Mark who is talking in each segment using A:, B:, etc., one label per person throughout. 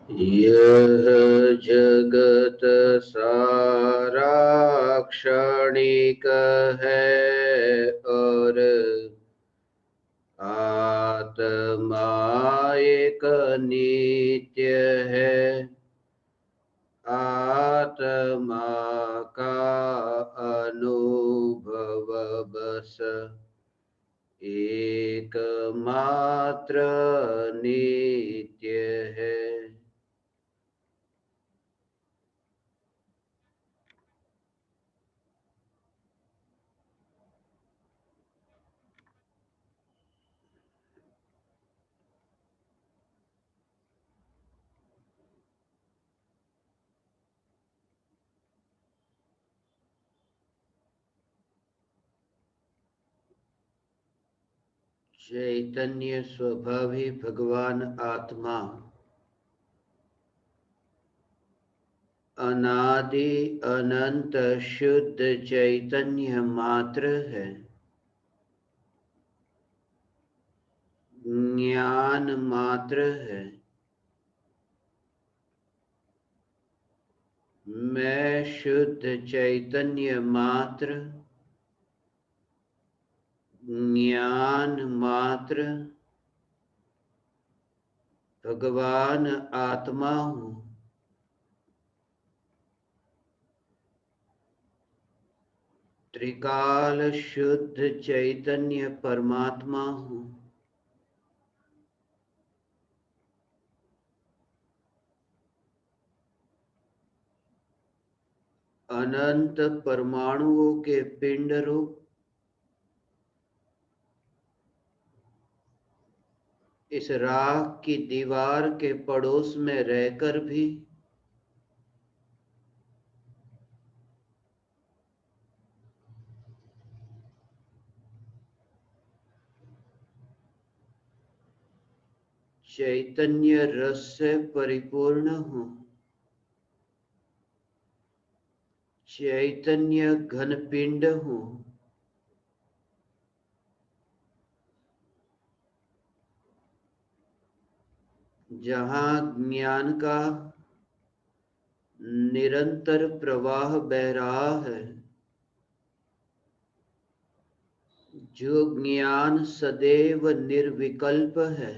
A: यह जगत सारा क्षणिक है और आत्मा एक नित्य है। आत्मा का अनुभव बस एकमात्र नित्य है। चैतन्य स्वभावी भगवान आत्मा अनादि अनंत शुद्ध चैतन्य मात्र है। ज्ञान मात्र है। मैं शुद्ध चैतन्य मात्र, ज्ञान मात्र, भगवान आत्मा हूँ। त्रिकाल शुद्ध चैतन्य परमात्मा हूँ। अनंत परमाणुओं के पिंड रूप इस राख की दीवार के पड़ोस में रहकर भी चैतन्य रस से परिपूर्ण हूँ। चैतन्य घन पिंड हूँ। जहाँ ज्ञान का निरंतर प्रवाह बह रहा है, जो ज्ञान सदैव निर्विकल्प है,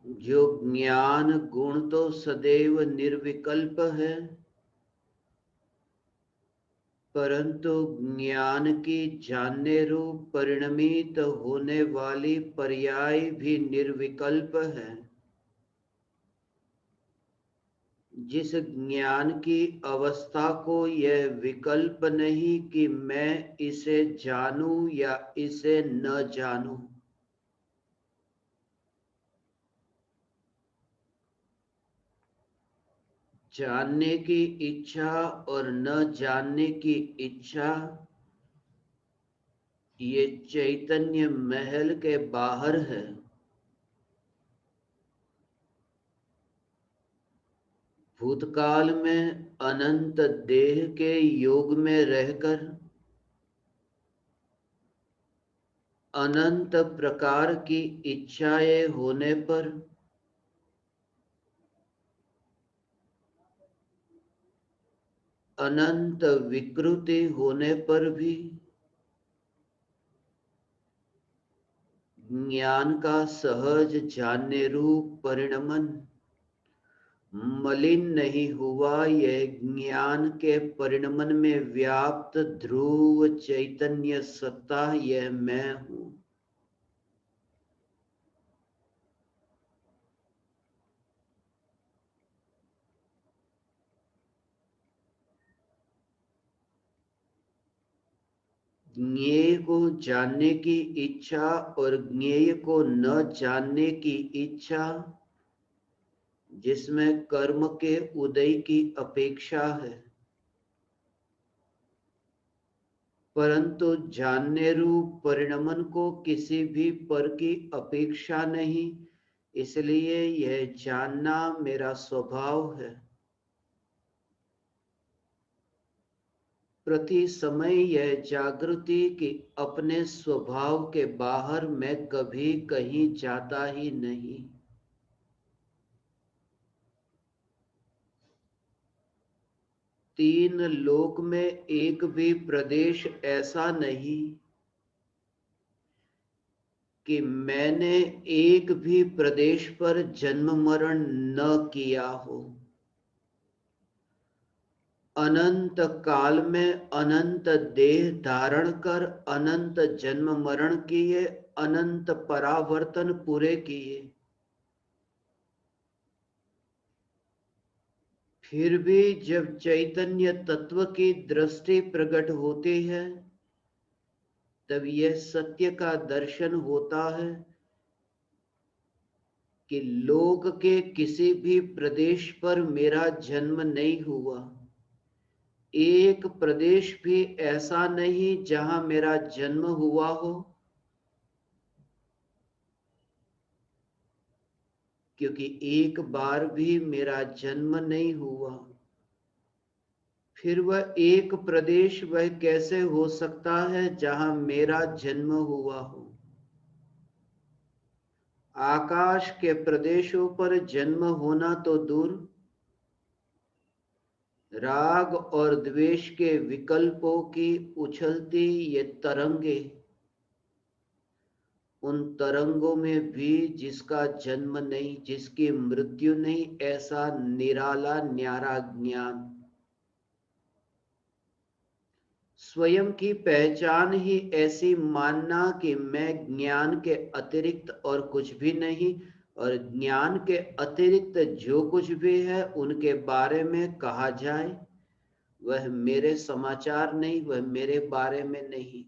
A: जो ज्ञान गुण तो सदैव निर्विकल्प है, परंतु ज्ञान की जानने रूप परिणमित होने वाली पर्याय भी निर्विकल्प है। जिस ज्ञान की अवस्था को यह विकल्प नहीं कि मैं इसे जानूं या इसे न जानूं, जानने की इच्छा और न जानने की इच्छा, ये चैतन्य महल के बाहर है। भूतकाल में अनंत देह के योग में रहकर अनंत प्रकार की इच्छाएं होने पर अनंत विकृति होने पर भी ज्ञान का सहज जानने रूप परिणमन मलिन नहीं हुआ। यह ज्ञान के परिणमन में व्याप्त ध्रुव चैतन्य सत्ता, यह मैं हूं। ज्ञेय को जानने की इच्छा और ज्ञेय को न जानने की इच्छा, जिसमें कर्म के उदय की अपेक्षा है, परंतु जानने रूप परिणमन को किसी भी पर की अपेक्षा नहीं। इसलिए यह जानना मेरा स्वभाव है। प्रति समय यह जागृति कि अपने स्वभाव के बाहर मैं कभी कहीं जाता ही नहीं। तीन लोक में एक भी प्रदेश ऐसा नहीं कि मैंने एक भी प्रदेश पर जन्म मरण न किया हो। अनंत काल में अनंत देह धारण कर अनंत जन्म मरण किए, अनंत परावर्तन पूरे किए, फिर भी जब चैतन्य तत्व की दृष्टि प्रकट होती है तब यह सत्य का दर्शन होता है कि लोक के किसी भी प्रदेश पर मेरा जन्म नहीं हुआ। एक प्रदेश भी ऐसा नहीं जहां मेरा जन्म हुआ हो, क्योंकि एक बार भी मेरा जन्म नहीं हुआ। फिर वह एक प्रदेश वह कैसे हो सकता है जहां मेरा जन्म हुआ हो। आकाश के प्रदेशों पर जन्म होना तो दूर, राग और द्वेष के विकल्पों की उछलती ये तरंगे, उन तरंगों में भी जिसका जन्म नहीं, जिसकी मृत्यु नहीं, ऐसा निराला न्यारा ज्ञान। स्वयं की पहचान ही ऐसी मानना कि मैं ज्ञान के अतिरिक्त और कुछ भी नहीं, और ज्ञान के अतिरिक्त जो कुछ भी है उनके बारे में कहा जाए वह मेरे समाचार नहीं, वह मेरे बारे में नहीं।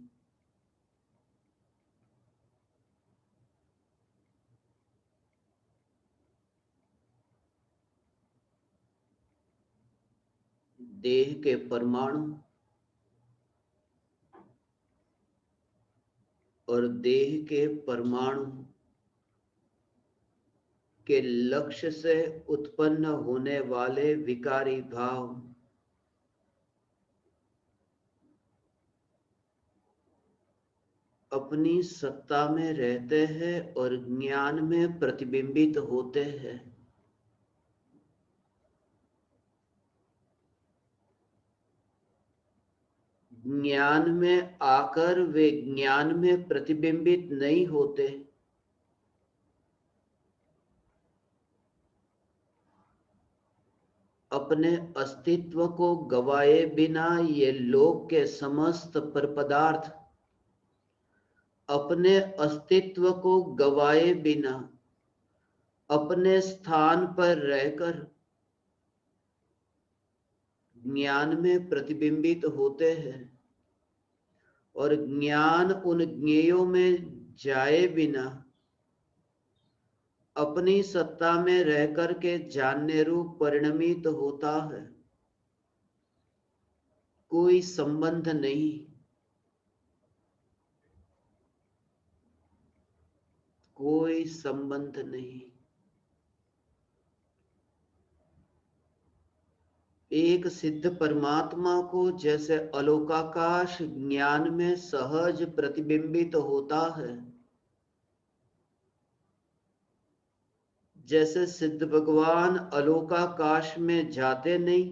A: देह के परमाणु और देह के परमाणु के लक्ष्य से उत्पन्न होने वाले विकारी भाव अपनी सत्ता में रहते हैं और ज्ञान में प्रतिबिंबित होते हैं। ज्ञान में आकर वे ज्ञान में प्रतिबिंबित नहीं होते, अपने अस्तित्व को गवाए बिना ये लोक के समस्त पदार्थ अपने अस्तित्व को गवाए बिना अपने स्थान पर रहकर ज्ञान में प्रतिबिंबित होते हैं, और ज्ञान उन ज्ञेयों में जाए बिना अपनी सत्ता में रहकर के जानने रूप परिणमित होता है। कोई संबंध नहीं, कोई संबंध नहीं। एक सिद्ध परमात्मा को जैसे अलोकाकाश ज्ञान में सहज प्रतिबिंबित होता है, जैसे सिद्ध भगवान अलोकाकाश में जाते नहीं,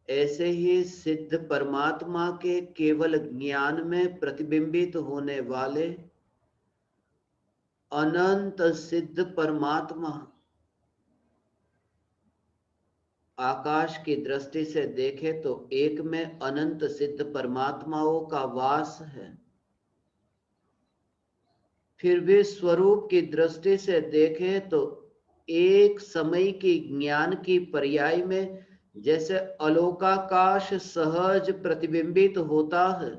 A: ऐसे ही सिद्ध परमात्मा के केवल ज्ञान में प्रतिबिंबित होने वाले अनंत सिद्ध परमात्मा आकाश की दृष्टि से देखे तो एक में अनंत सिद्ध परमात्माओं का वास है। फिर भी स्वरूप की दृष्टि से देखे तो एक समय की ज्ञान की पर्याय में जैसे अलोकाकाश सहज प्रतिबिंबित होता है,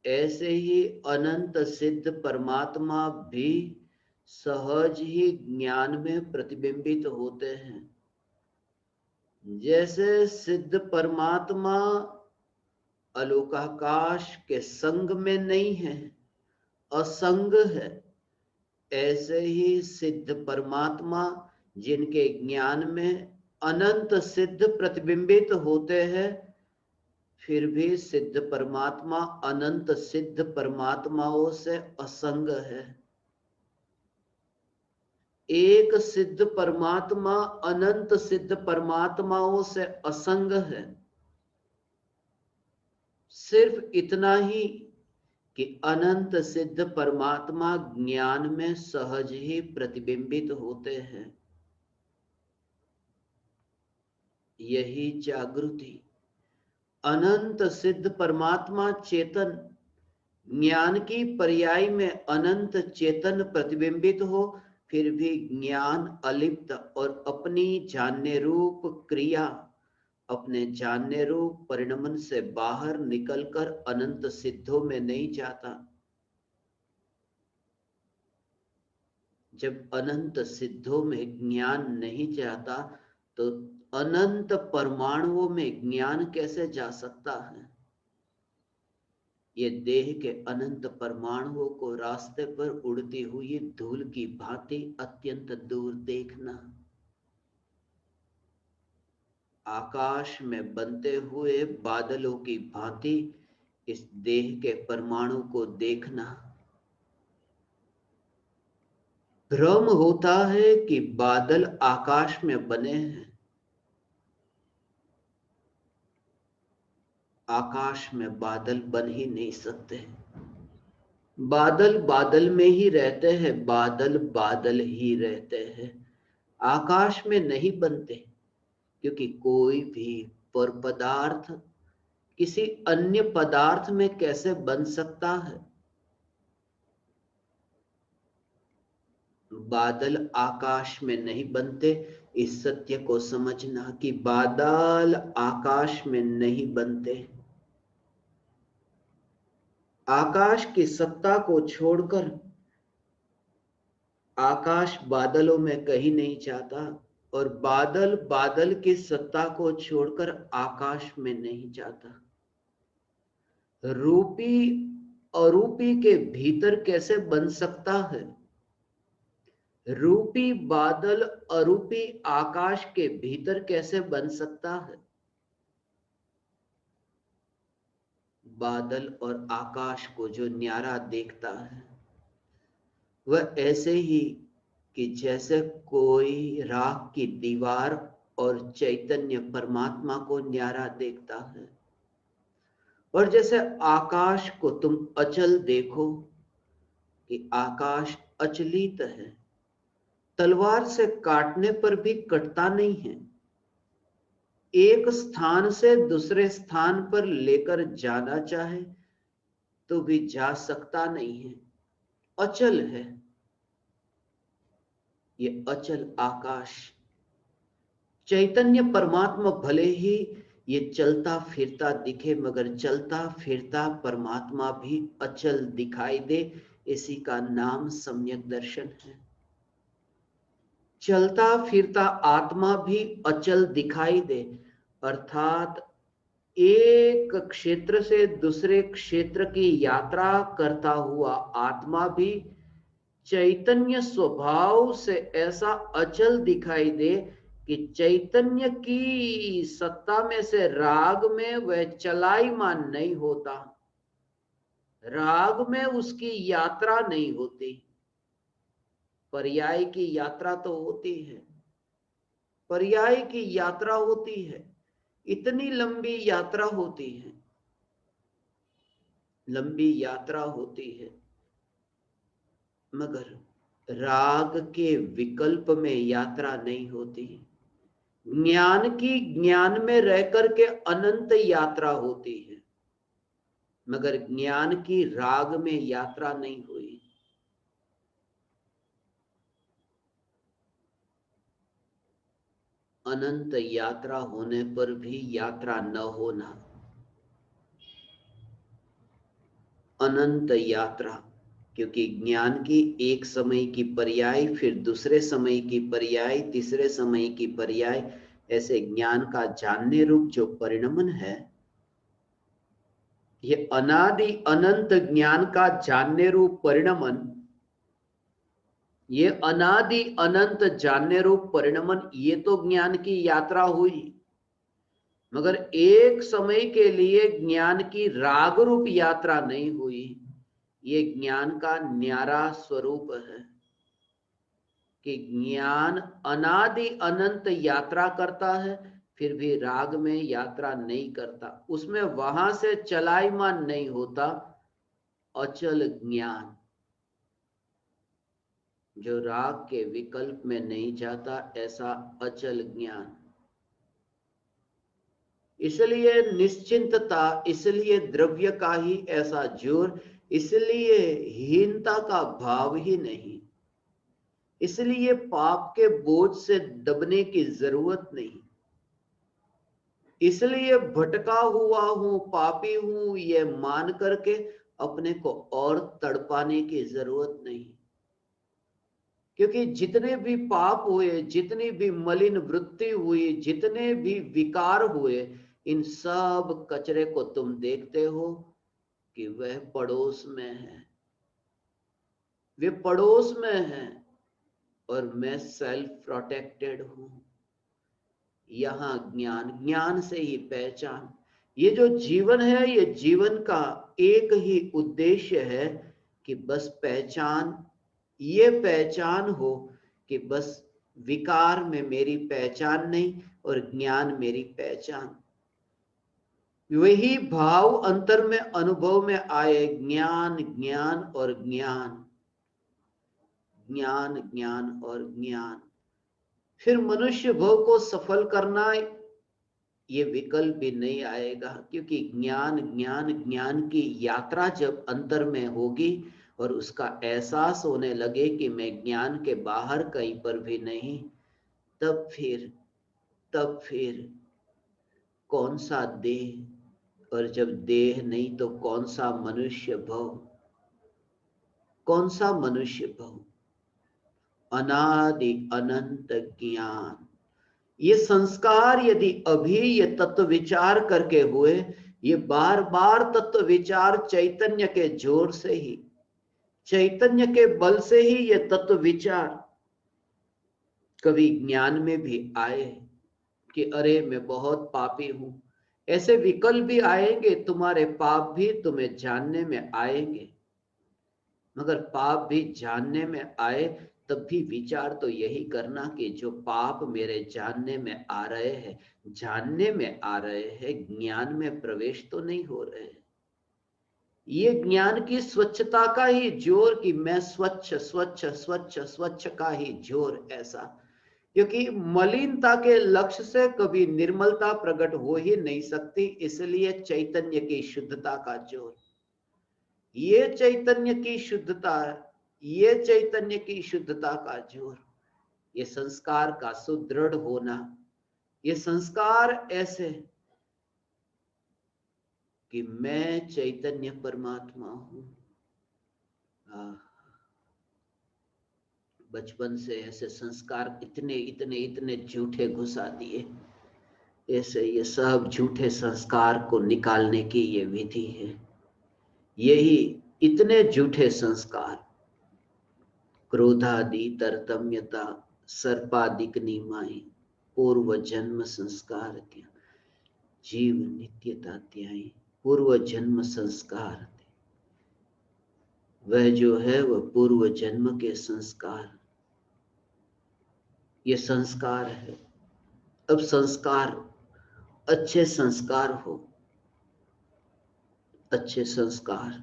A: ऐसे ही अनंत सिद्ध परमात्मा भी सहज ही ज्ञान में प्रतिबिंबित होते हैं। जैसे सिद्ध परमात्मा अलोकाकाश के संग में नहीं है, असंग है, ऐसे ही सिद्ध परमात्मा जिनके ज्ञान में अनंत सिद्ध प्रतिबिंबित होते हैं, फिर भी सिद्ध परमात्मा अनंत सिद्ध परमात्माओं से असंग है। एक सिद्ध परमात्मा अनंत सिद्ध परमात्माओं से असंग है। सिर्फ इतना ही कि अनंत सिद्ध परमात्मा ज्ञान में सहज ही प्रतिबिंबित होते हैं। यही जागृति। अनंत सिद्ध परमात्मा चेतन ज्ञान की पर्याय में अनंत चेतन प्रतिबिंबित हो, फिर भी ज्ञान अलिप्त और अपनी जानने रूप क्रिया, अपने जानने रूप परिणमन से बाहर निकलकर अनंत सिद्धों में नहीं जाता। जब अनंत सिद्धों में ज्ञान नहीं जाता तो अनंत परमाणुओं में ज्ञान कैसे जा सकता है? ये देह के अनंत परमाणुओं को रास्ते पर उड़ती हुई धूल की भांति अत्यंत दूर देखना, आकाश में बनते हुए बादलों की भांति इस देह के परमाणु को देखना। भ्रम होता है कि बादल आकाश में बने हैं। आकाश में बादल बन ही नहीं सकते। बादल बादल में ही रहते हैं, बादल बादल ही रहते हैं, आकाश में नहीं बनते। क्योंकि कोई भी पर पदार्थ किसी अन्य पदार्थ में कैसे बन सकता है? बादल आकाश में नहीं बनते। इस सत्य को समझना कि बादल आकाश में नहीं बनते। आकाश की सत्ता को छोड़कर आकाश बादलों में कहीं नहीं जाता, और बादल बादल की सत्ता को छोड़कर आकाश में नहीं जाता। रूपी अरूपी के भीतर कैसे बन सकता है? रूपी बादल अरूपी आकाश के भीतर कैसे बन सकता है? बादल और आकाश को जो न्यारा देखता है वह ऐसे ही कि जैसे कोई राख की दीवार और चैतन्य परमात्मा को न्यारा देखता है। और जैसे आकाश को तुम अचल देखो कि आकाश अचलित है, तलवार से काटने पर भी कटता नहीं है, एक स्थान से दूसरे स्थान पर लेकर जाना चाहे तो भी जा सकता नहीं है, अचल है। ये अचल आकाश चैतन्य परमात्मा भले ही ये चलता फिरता दिखे, मगर चलता फिरता परमात्मा भी अचल दिखाई दे। इसी का नाम सम्यक दर्शन है। चलता फिरता आत्मा भी अचल दिखाई दे, अर्थात एक क्षेत्र से दूसरे क्षेत्र की यात्रा करता हुआ आत्मा भी चैतन्य स्वभाव से ऐसा अचल दिखाई दे कि चैतन्य की सत्ता में से राग में वह चलायमान नहीं होता, राग में उसकी यात्रा नहीं होती। पर्याय की यात्रा तो होती है, पर्याय की यात्रा होती है, इतनी लंबी यात्रा होती है, लंबी यात्रा होती है, मगर राग के विकल्प में यात्रा नहीं होती। ज्ञान की ज्ञान में रह करके अनंत यात्रा होती है, मगर ज्ञान की राग में यात्रा नहीं हुई। अनंत यात्रा होने पर भी यात्रा न होना, अनंत यात्रा, क्योंकि ज्ञान की एक समय की पर्याय, फिर दूसरे समय की पर्याय, तीसरे समय की पर्याय, ऐसे ज्ञान का जानने रूप जो परिणमन है, ये अनादि अनंत ज्ञान का जानने रूप परिणमन, ये अनादि अनंत जानने रूप परिणमन, ये तो ज्ञान की यात्रा हुई, मगर एक समय के लिए ज्ञान की राग रूप यात्रा नहीं हुई। ये ज्ञान का न्यारा स्वरूप है कि ज्ञान अनादि अनंत यात्रा करता है, फिर भी राग में यात्रा नहीं करता, उसमें वहां से चलायमान नहीं होता। अचल ज्ञान जो राग के विकल्प में नहीं जाता, ऐसा अचल ज्ञान। इसलिए निश्चिंतता, इसलिए द्रव्य का ही ऐसा जोर, इसलिए हीनता का भाव ही नहीं, इसलिए पाप के बोझ से दबने की जरूरत नहीं, इसलिए भटका हुआ हूं, पापी हूं, ये मान करके अपने को और तड़पाने की जरूरत नहीं। क्योंकि जितने भी पाप हुए, जितनी भी मलिन वृत्ति हुई, जितने भी विकार हुए, इन सब कचरे को तुम देखते हो कि वह पड़ोस में है, वे पड़ोस में है, और मैं सेल्फ प्रोटेक्टेड हूं। यहां ज्ञान, ज्ञान से ही पहचान। ये जो जीवन है, ये जीवन का एक ही उद्देश्य है कि बस पहचान, ये पहचान हो कि बस विकार में मेरी पहचान नहीं और ज्ञान मेरी पहचान। वही भाव अंतर में अनुभव में आए, ज्ञान ज्ञान और ज्ञान, ज्ञान ज्ञान और ज्ञान। फिर मनुष्य भव को सफल करना ये विकल्प भी नहीं आएगा, क्योंकि ज्ञान ज्ञान ज्ञान की यात्रा जब अंतर में होगी और उसका एहसास होने लगे कि मैं ज्ञान के बाहर कहीं पर भी नहीं, तब फिर कौन सा देह, और जब देह नहीं तो कौन सा मनुष्य भव, कौन सा मनुष्य भव। अनादि अनंत ज्ञान, ये संस्कार यदि अभी ये तत्व विचार करके हुए, ये बार बार तत्व विचार चैतन्य के जोर से ही, चैतन्य के बल से ही ये तत्व विचार कभी ज्ञान में भी आए कि अरे मैं बहुत पापी हूं। ऐसे विकल्प भी आएंगे, तुम्हारे पाप भी तुम्हें जानने में आएंगे, मगर पाप भी जानने में आए तब भी विचार तो यही करना कि जो पाप मेरे जानने में आ रहे हैं, जानने में आ रहे हैं, ज्ञान में प्रवेश तो नहीं हो रहे। ये ज्ञान की स्वच्छता का ही जोर कि मैं स्वच्छ स्वच्छ स्वच्छ स्वच्छ का ही जोर ऐसा, क्योंकि मलिनता के लक्ष्य से कभी निर्मलता प्रकट हो ही नहीं सकती, इसलिए चैतन्य की शुद्धता का जोर। ये चैतन्य की शुद्धता है, ये चैतन्य की शुद्धता का जोर, ये संस्कार का सुदृढ़ होना, ये संस्कार ऐसे कि मैं चैतन्य परमात्मा हूं। बचपन से ऐसे संस्कार इतने इतने इतने झूठे घुसा दिए, ऐसे ये सब झूठे संस्कार को निकालने की ये विधि है। यही इतने झूठे संस्कार, क्रोधादि तरतम्यता सर्पादिक निमाई, पूर्व जन्म संस्कार क्या जीव नित्यता त्याई, पूर्व जन्म संस्कार, वह जो है वह पूर्व जन्म के संस्कार, ये संस्कार है। अब संस्कार, अच्छे संस्कार हो, अच्छे संस्कार,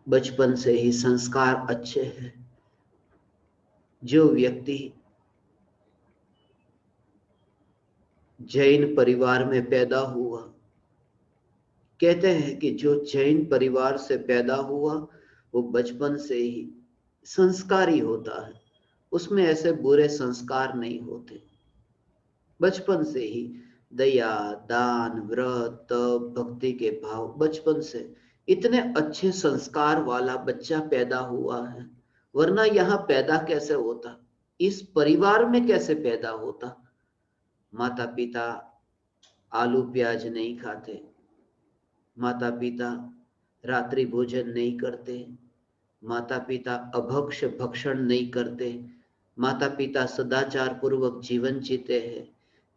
A: बचपन से ही संस्कार अच्छे हैं। जो व्यक्ति जैन परिवार में पैदा हुआ, कहते हैं कि जो जैन परिवार से पैदा हुआ वो बचपन से ही संस्कारी होता है, उसमें ऐसे बुरे संस्कार नहीं होते। बचपन से ही दया, दान, व्रत, तप, भक्ति के भाव, बचपन से इतने अच्छे संस्कार वाला बच्चा पैदा हुआ है। वरना यहाँ पैदा कैसे होता, इस परिवार में कैसे पैदा होता। माता पिता आलू प्याज नहीं खाते, माता पिता रात्रि भोजन नहीं करते, माता पिता अभक्ष भक्षण नहीं करते, माता पिता सदाचार पूर्वक जीवन जीते हैं,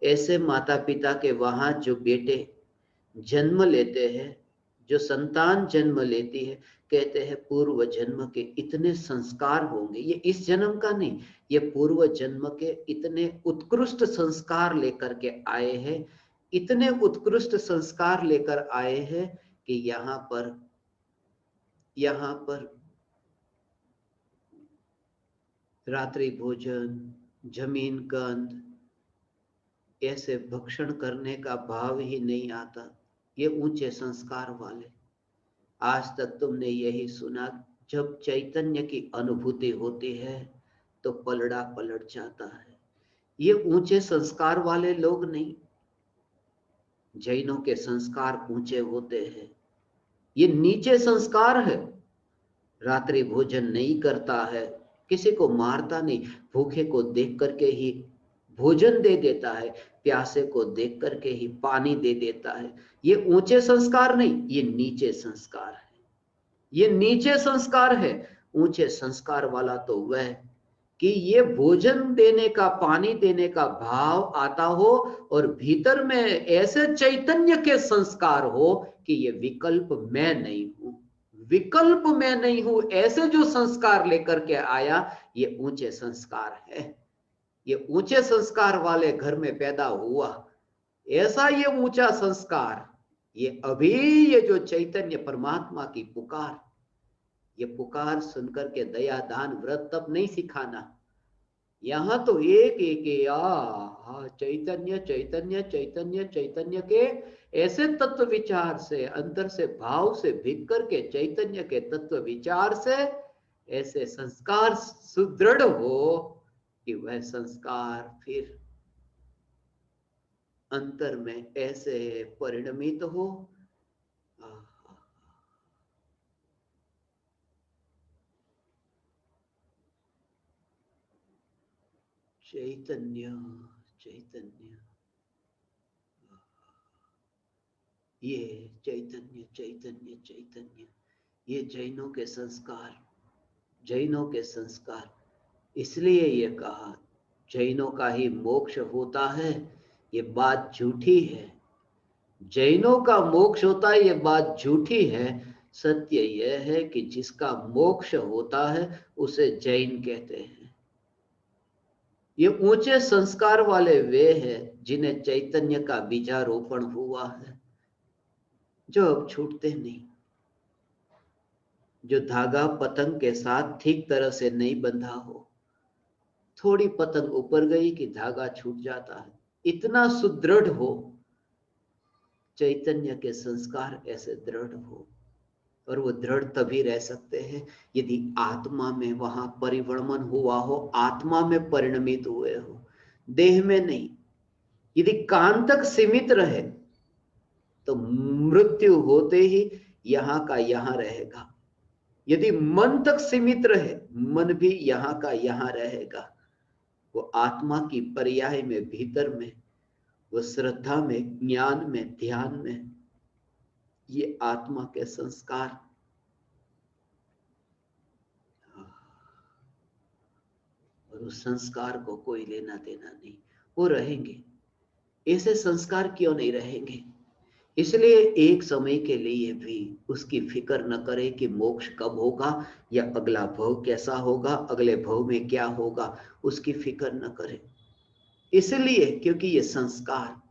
A: ऐसे माता पिता के वहां जो बेटे जन्म लेते हैं, जो संतान जन्म लेती है, कहते हैं पूर्व जन्म के इतने संस्कार होंगे, ये इस जन्म का नहीं, ये पूर्व जन्म के इतने उत्कृष्ट संस्कार लेकर के आए हैं, इतने उत्कृष्ट संस्कार लेकर आए हैं कि यहाँ पर रात्रि भोजन, जमीन कंद, ऐसे भक्षण करने का भाव ही नहीं आता। ये ऊंचे संस्कार वाले। आज तक तुमने यही सुना, जब चैतन्य की अनुभूति होती है तो पलड़ा पलट जाता है। ये ऊंचे संस्कार वाले लोग नहीं। जैनों के संस्कार ऊंचे होते हैं, ये नीचे संस्कार है। रात्रि भोजन नहीं करता है, किसी को मारता नहीं, भूखे को देख करके ही भोजन दे देता है, प्यासे को देख करके ही पानी दे देता है। ये ऊंचे संस्कार नहीं, ये नीचे संस्कार है। ये नीचे संस्कार है। ऊंचे संस्कार वाला तो वह कि ये भोजन देने का, पानी देने का भाव आता हो और भीतर में ऐसे चैतन्य के संस्कार हो कि ये विकल्प मैं नहीं हूं, विकल्प मैं नहीं हूं, ऐसे जो संस्कार लेकर के आया, ये ऊंचे संस्कार है। ये ऊंचे संस्कार वाले घर में पैदा हुआ, ऐसा ये ऊंचा संस्कार। ये अभी ये जो चैतन्य परमात्मा की पुकार, ये पुकार सुनकर के दया दान व्रत तब नहीं सिखाना। यहां तो एक एक चैतन्य चैतन्य चैतन्य चैतन्य के ऐसे तत्व विचार से, अंदर से भाव से भीग करके चैतन्य के तत्व विचार से ऐसे संस्कार सुदृढ़ हो कि वह संस्कार फिर अंतर में ऐसे परिणमित हो। चैतन्य चैतन्य, ये चैतन्य चैतन्य चैतन्य, ये जैनों के संस्कार, जैनों के संस्कार। इसलिए ये कहा जैनों का ही मोक्ष होता है, ये बात झूठी है। जैनों का मोक्ष होता है, ये बात झूठी है। सत्य यह है कि जिसका मोक्ष होता है उसे जैन कहते हैं। ये ऊंचे संस्कार वाले वे हैं जिन्हें चैतन्य का बीजारोपण हुआ है, जो अब छूटते नहीं। जो धागा पतंग के साथ ठीक तरह से नहीं बंधा हो, थोड़ी पतंग ऊपर गई कि धागा छूट जाता है, इतना सुदृढ़ हो। चैतन्य के संस्कार ऐसे दृढ़ हो, और वो दृढ़ तभी रह सकते हैं यदि आत्मा में वहां परिवर्तन हुआ हो, आत्मा में परिणमित हुए हो, देह में नहीं। यदि कान तक सीमित रहे तो मृत्यु होते ही यहां का यहां रहेगा। यदि मन तक सीमित रहे, मन भी यहां का यहां रहेगा। वो आत्मा की पर्याय में, भीतर में, वो श्रद्धा में, ज्ञान में, ध्यान में, ये आत्मा के संस्कार। और उस संस्कार को कोई लेना देना नहीं, वो रहेंगे। ऐसे संस्कार क्यों नहीं रहेंगे? इसलिए एक समय के लिए भी उसकी फिक्र न करे कि मोक्ष कब होगा या अगला भव कैसा होगा, अगले भव में क्या होगा, उसकी फिक्र न करे। इसलिए क्योंकि ये संस्कार,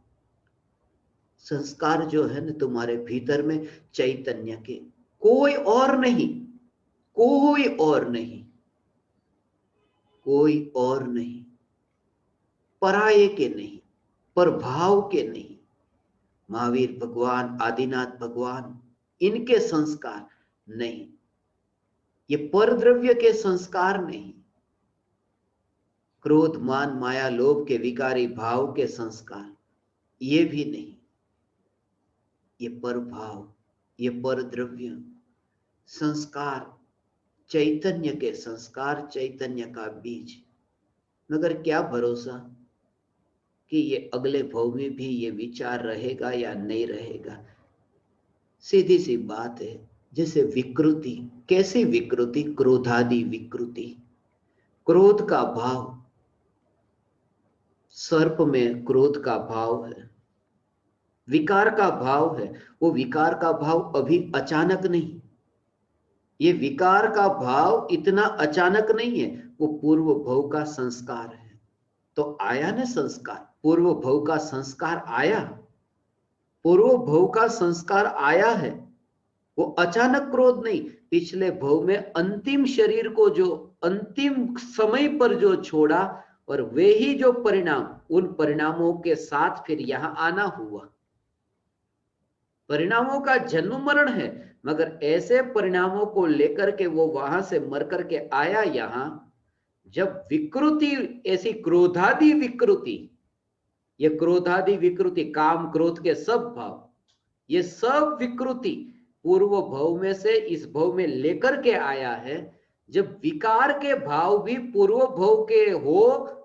A: संस्कार जो है ना तुम्हारे भीतर में, चैतन्य के, कोई और नहीं, कोई और नहीं, कोई और नहीं, पराये के नहीं, प्रभाव के नहीं। महावीर भगवान, आदिनाथ भगवान, इनके संस्कार नहीं, ये परद्रव्य के संस्कार नहीं, क्रोध मान माया लोभ के विकारी भाव के संस्कार ये भी नहीं। ये पर भाव, ये पर द्रव्य संस्कार, चैतन्य के संस्कार, चैतन्य का बीज। मगर क्या भरोसा कि ये अगले भव में भी ये विचार रहेगा या नहीं रहेगा। सीधी सी बात है, जैसे विकृति, कैसी विकृति? क्रोधादि विकृति, क्रोध का भाव, सर्प में क्रोध का भाव है, विकार का भाव है। वो विकार का भाव अभी अचानक नहीं, ये विकार का भाव इतना अचानक नहीं है, वो पूर्व भव का संस्कार है। तो आया ना संस्कार, पूर्व भव का संस्कार आया, पूर्व भव का संस्कार आया है। वो अचानक क्रोध नहीं, पिछले भव में अंतिम शरीर को जो अंतिम समय पर जो छोड़ा, और वे ही जो परिणाम, उन परिणामों के साथ फिर यहां आना हुआ। परिणामों का जन्म मरण है, मगर ऐसे परिणामों को लेकर के वो वहां से मर करके आया यहां। जब विकृति, ऐसी क्रोधादि विकृति, ये क्रोधादि विकृति, काम क्रोध के सब भाव, ये सब विकृति पूर्व भव में से इस भव में लेकर के आया है। जब विकार के भाव भी पूर्व भव के हो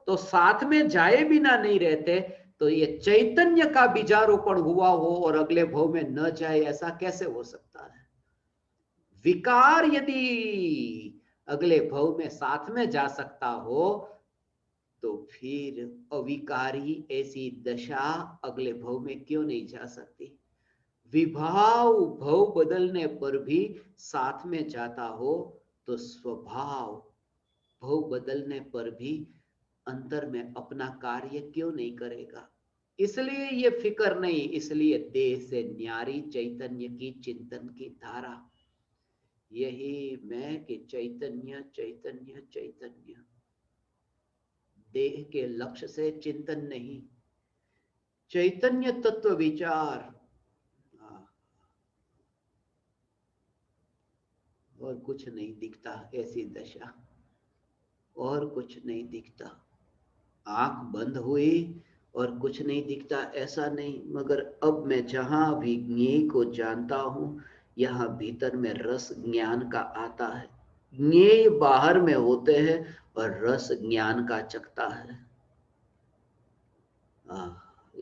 A: तो साथ में जाए बिना नहीं रहते, तो ये चैतन्य का बीजारोपण हुआ हो और अगले भव में न जाए, ऐसा कैसे हो सकता है? विकार यदि अगले भव में साथ में जा सकता हो, तो फिर अविकारी ऐसी दशा अगले भव में क्यों नहीं जा सकती? विभाव भव बदलने पर भी साथ में जाता हो, तो स्वभाव भव बदलने पर भी अंतर में अपना कार्य क्यों नहीं करेगा? इसलिए ये फिक्र नहीं, इसलिए देह से न्यारी चैतन्य की चिंतन की धारा। यही मैं कि चैतन्य चैतन्य चैतन्य, देह के लक्ष्य से चिंतन नहीं, चैतन्य तत्व विचार, और कुछ नहीं दिखता ऐसी दशा, और कुछ नहीं दिखता। आंख बंद हुई और कुछ नहीं दिखता ऐसा नहीं, मगर अब मैं जहां भी ज्ञेय को जानता हूं, यहाँ भीतर में रस ज्ञान का आता है। ज्ञेय बाहर में होते हैं और रस ज्ञान का चखता है।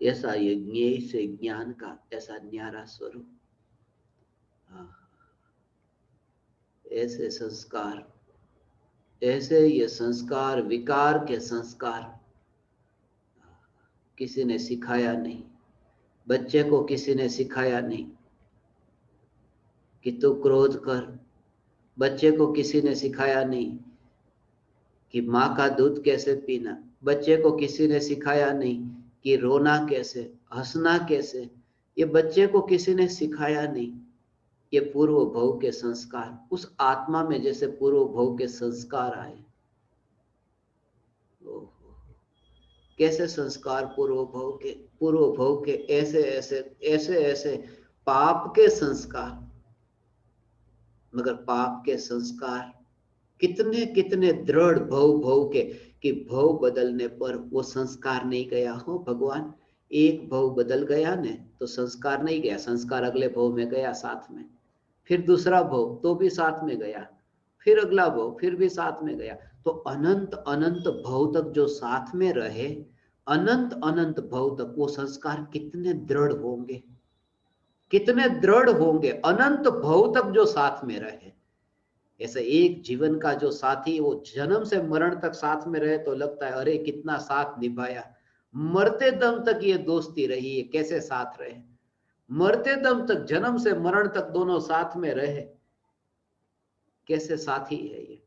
A: ऐसा ये ज्ञेय से ज्ञान का ऐसा न्यारा स्वरूप। ऐसे संस्कार, ऐसे ये संस्कार, विकार के संस्कार किसी ने सिखाया नहीं। बच्चे को किसी ने सिखाया नहीं कि तू क्रोध कर, बच्चे को किसी ने सिखाया नहीं कि माँ का दूध कैसे पीना, बच्चे को किसी ने सिखाया नहीं कि रोना कैसे, हंसना कैसे, ये बच्चे को किसी ने सिखाया नहीं। ये पूर्व भव के संस्कार, उस आत्मा में जैसे पूर्व भव के संस्कार आए। कैसे संस्कार पूर्व भव के ऐसे ऐसे ऐसे ऐसे पाप के संस्कार, मगर पाप के संस्कार कितने कितने दृढ़ भव के, कि भव बदलने पर वो संस्कार नहीं गया हो। भगवान, एक भव बदल गया ने तो संस्कार नहीं गया, संस्कार अगले भव में गया साथ में, फिर दूसरा भव तो भी साथ में गया, फिर अगला भव फिर भी साथ में गया। तो अनंत अनंत भव तक जो साथ में रहे, अनंत अनंत भव तक वो संस्कार कितने दृढ़ होंगे, कितने दृढ़ होंगे, अनंत भव तक जो साथ में रहे। ऐसे एक जीवन का जो साथी वो जन्म से मरण तक साथ में रहे तो लगता है अरे कितना साथ निभाया, मरते दम तक ये दोस्ती रही है, कैसे साथ रहे, मरते दम तक, जन्म से मरण तक दोनों साथ में रहे, कैसे साथी है ये।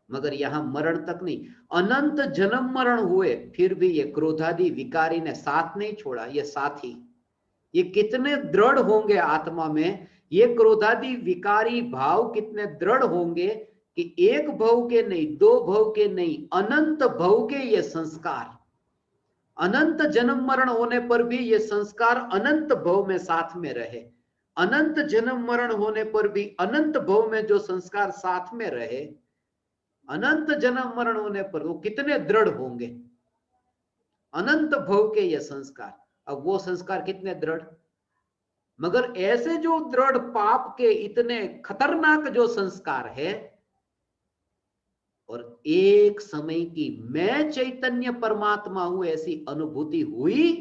A: मगर यहां मरण तक नहीं, अनंत जन्म मरण हुए फिर भी ये क्रोधादि विकारी ने साथ नहीं छोड़ा, ये साथी। ये कितने दृढ़ होंगे आत्मा में, ये क्रोधादि विकारी भाव कितने दृढ़ होंगे कि एक भव के नहीं, दो भव के नहीं, अनंत भव के ये संस्कार, अनंत जन्म मरण होने पर भी ये संस्कार अनंत भव में साथ में रहे। अनंत जन्म मरण होने पर भी अनंत भव में जो संस्कार साथ में रहे, अनंत जन्म मरण होने पर वो कितने दृढ़ होंगे, अनंत भव के ये संस्कार। अब वो संस्कार कितने दृढ़, मगर ऐसे जो दृढ़ पाप के इतने खतरनाक जो संस्कार है, और एक समय की मैं चैतन्य परमात्मा हूं ऐसी अनुभूति हुई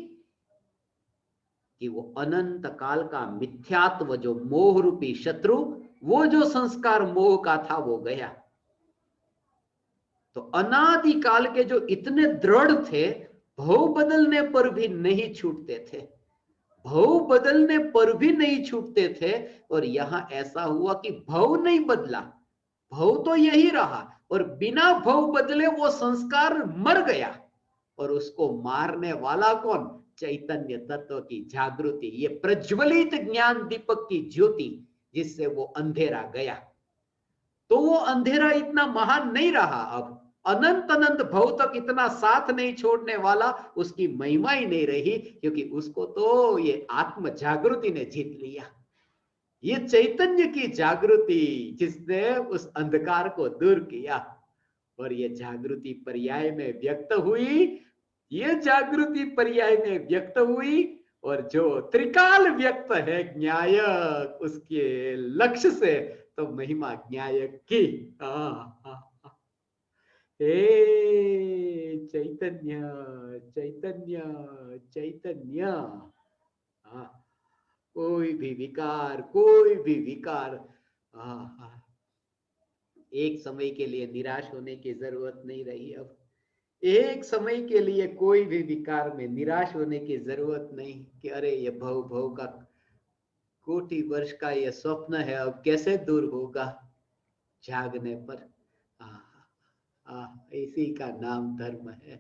A: कि वो अनंत काल का मिथ्यात्व जो मोह रूपी शत्रु, वो जो संस्कार मोह का था वो गया। तो अनादि काल के जो इतने दृढ़ थे भाव बदलने पर भी नहीं छूटते थे, भाव बदलने पर भी नहीं छूटते थे। और यहां ऐसा हुआ कि भाव नहीं बदला, भाव तो यही रहा, और बिना भाव बदले वो संस्कार मर गया। और उसको मारने वाला कौन? चैतन्य तत्व की जागृति, ये प्रज्वलित ज्ञान दीपक की ज्योति, जिससे वो अंधेरा गया। तो वो अंधेरा इतना महान नहीं रहा, अब अनंत अनंत भव तक इतना साथ नहीं छोड़ने वाला, उसकी महिमा ही नहीं रही, क्योंकि उसको तो ये आत्म जागृति ने जीत लिया। ये चैतन्य की जागृति जिसने उस अंधकार को दूर किया, और ये जागृति पर्याय में व्यक्त हुई, ये जागृति पर्याय में व्यक्त हुई। और जो त्रिकाल व्यक्त है न्यायक, उसके लक्ष्य से तो महिमा न्यायक की। हे चैतन्य चैतन्य चैतन्य। कोई भी विकार, कोई भी विकार, एक समय के लिए निराश होने की जरूरत नहीं रही। अब एक समय के लिए कोई भी विकार में निराश होने की जरूरत नहीं कि अरे ये भव भव का कोटि वर्ष का ये स्वप्न है, अब कैसे दूर होगा। जागने पर इसी का नाम धर्म है।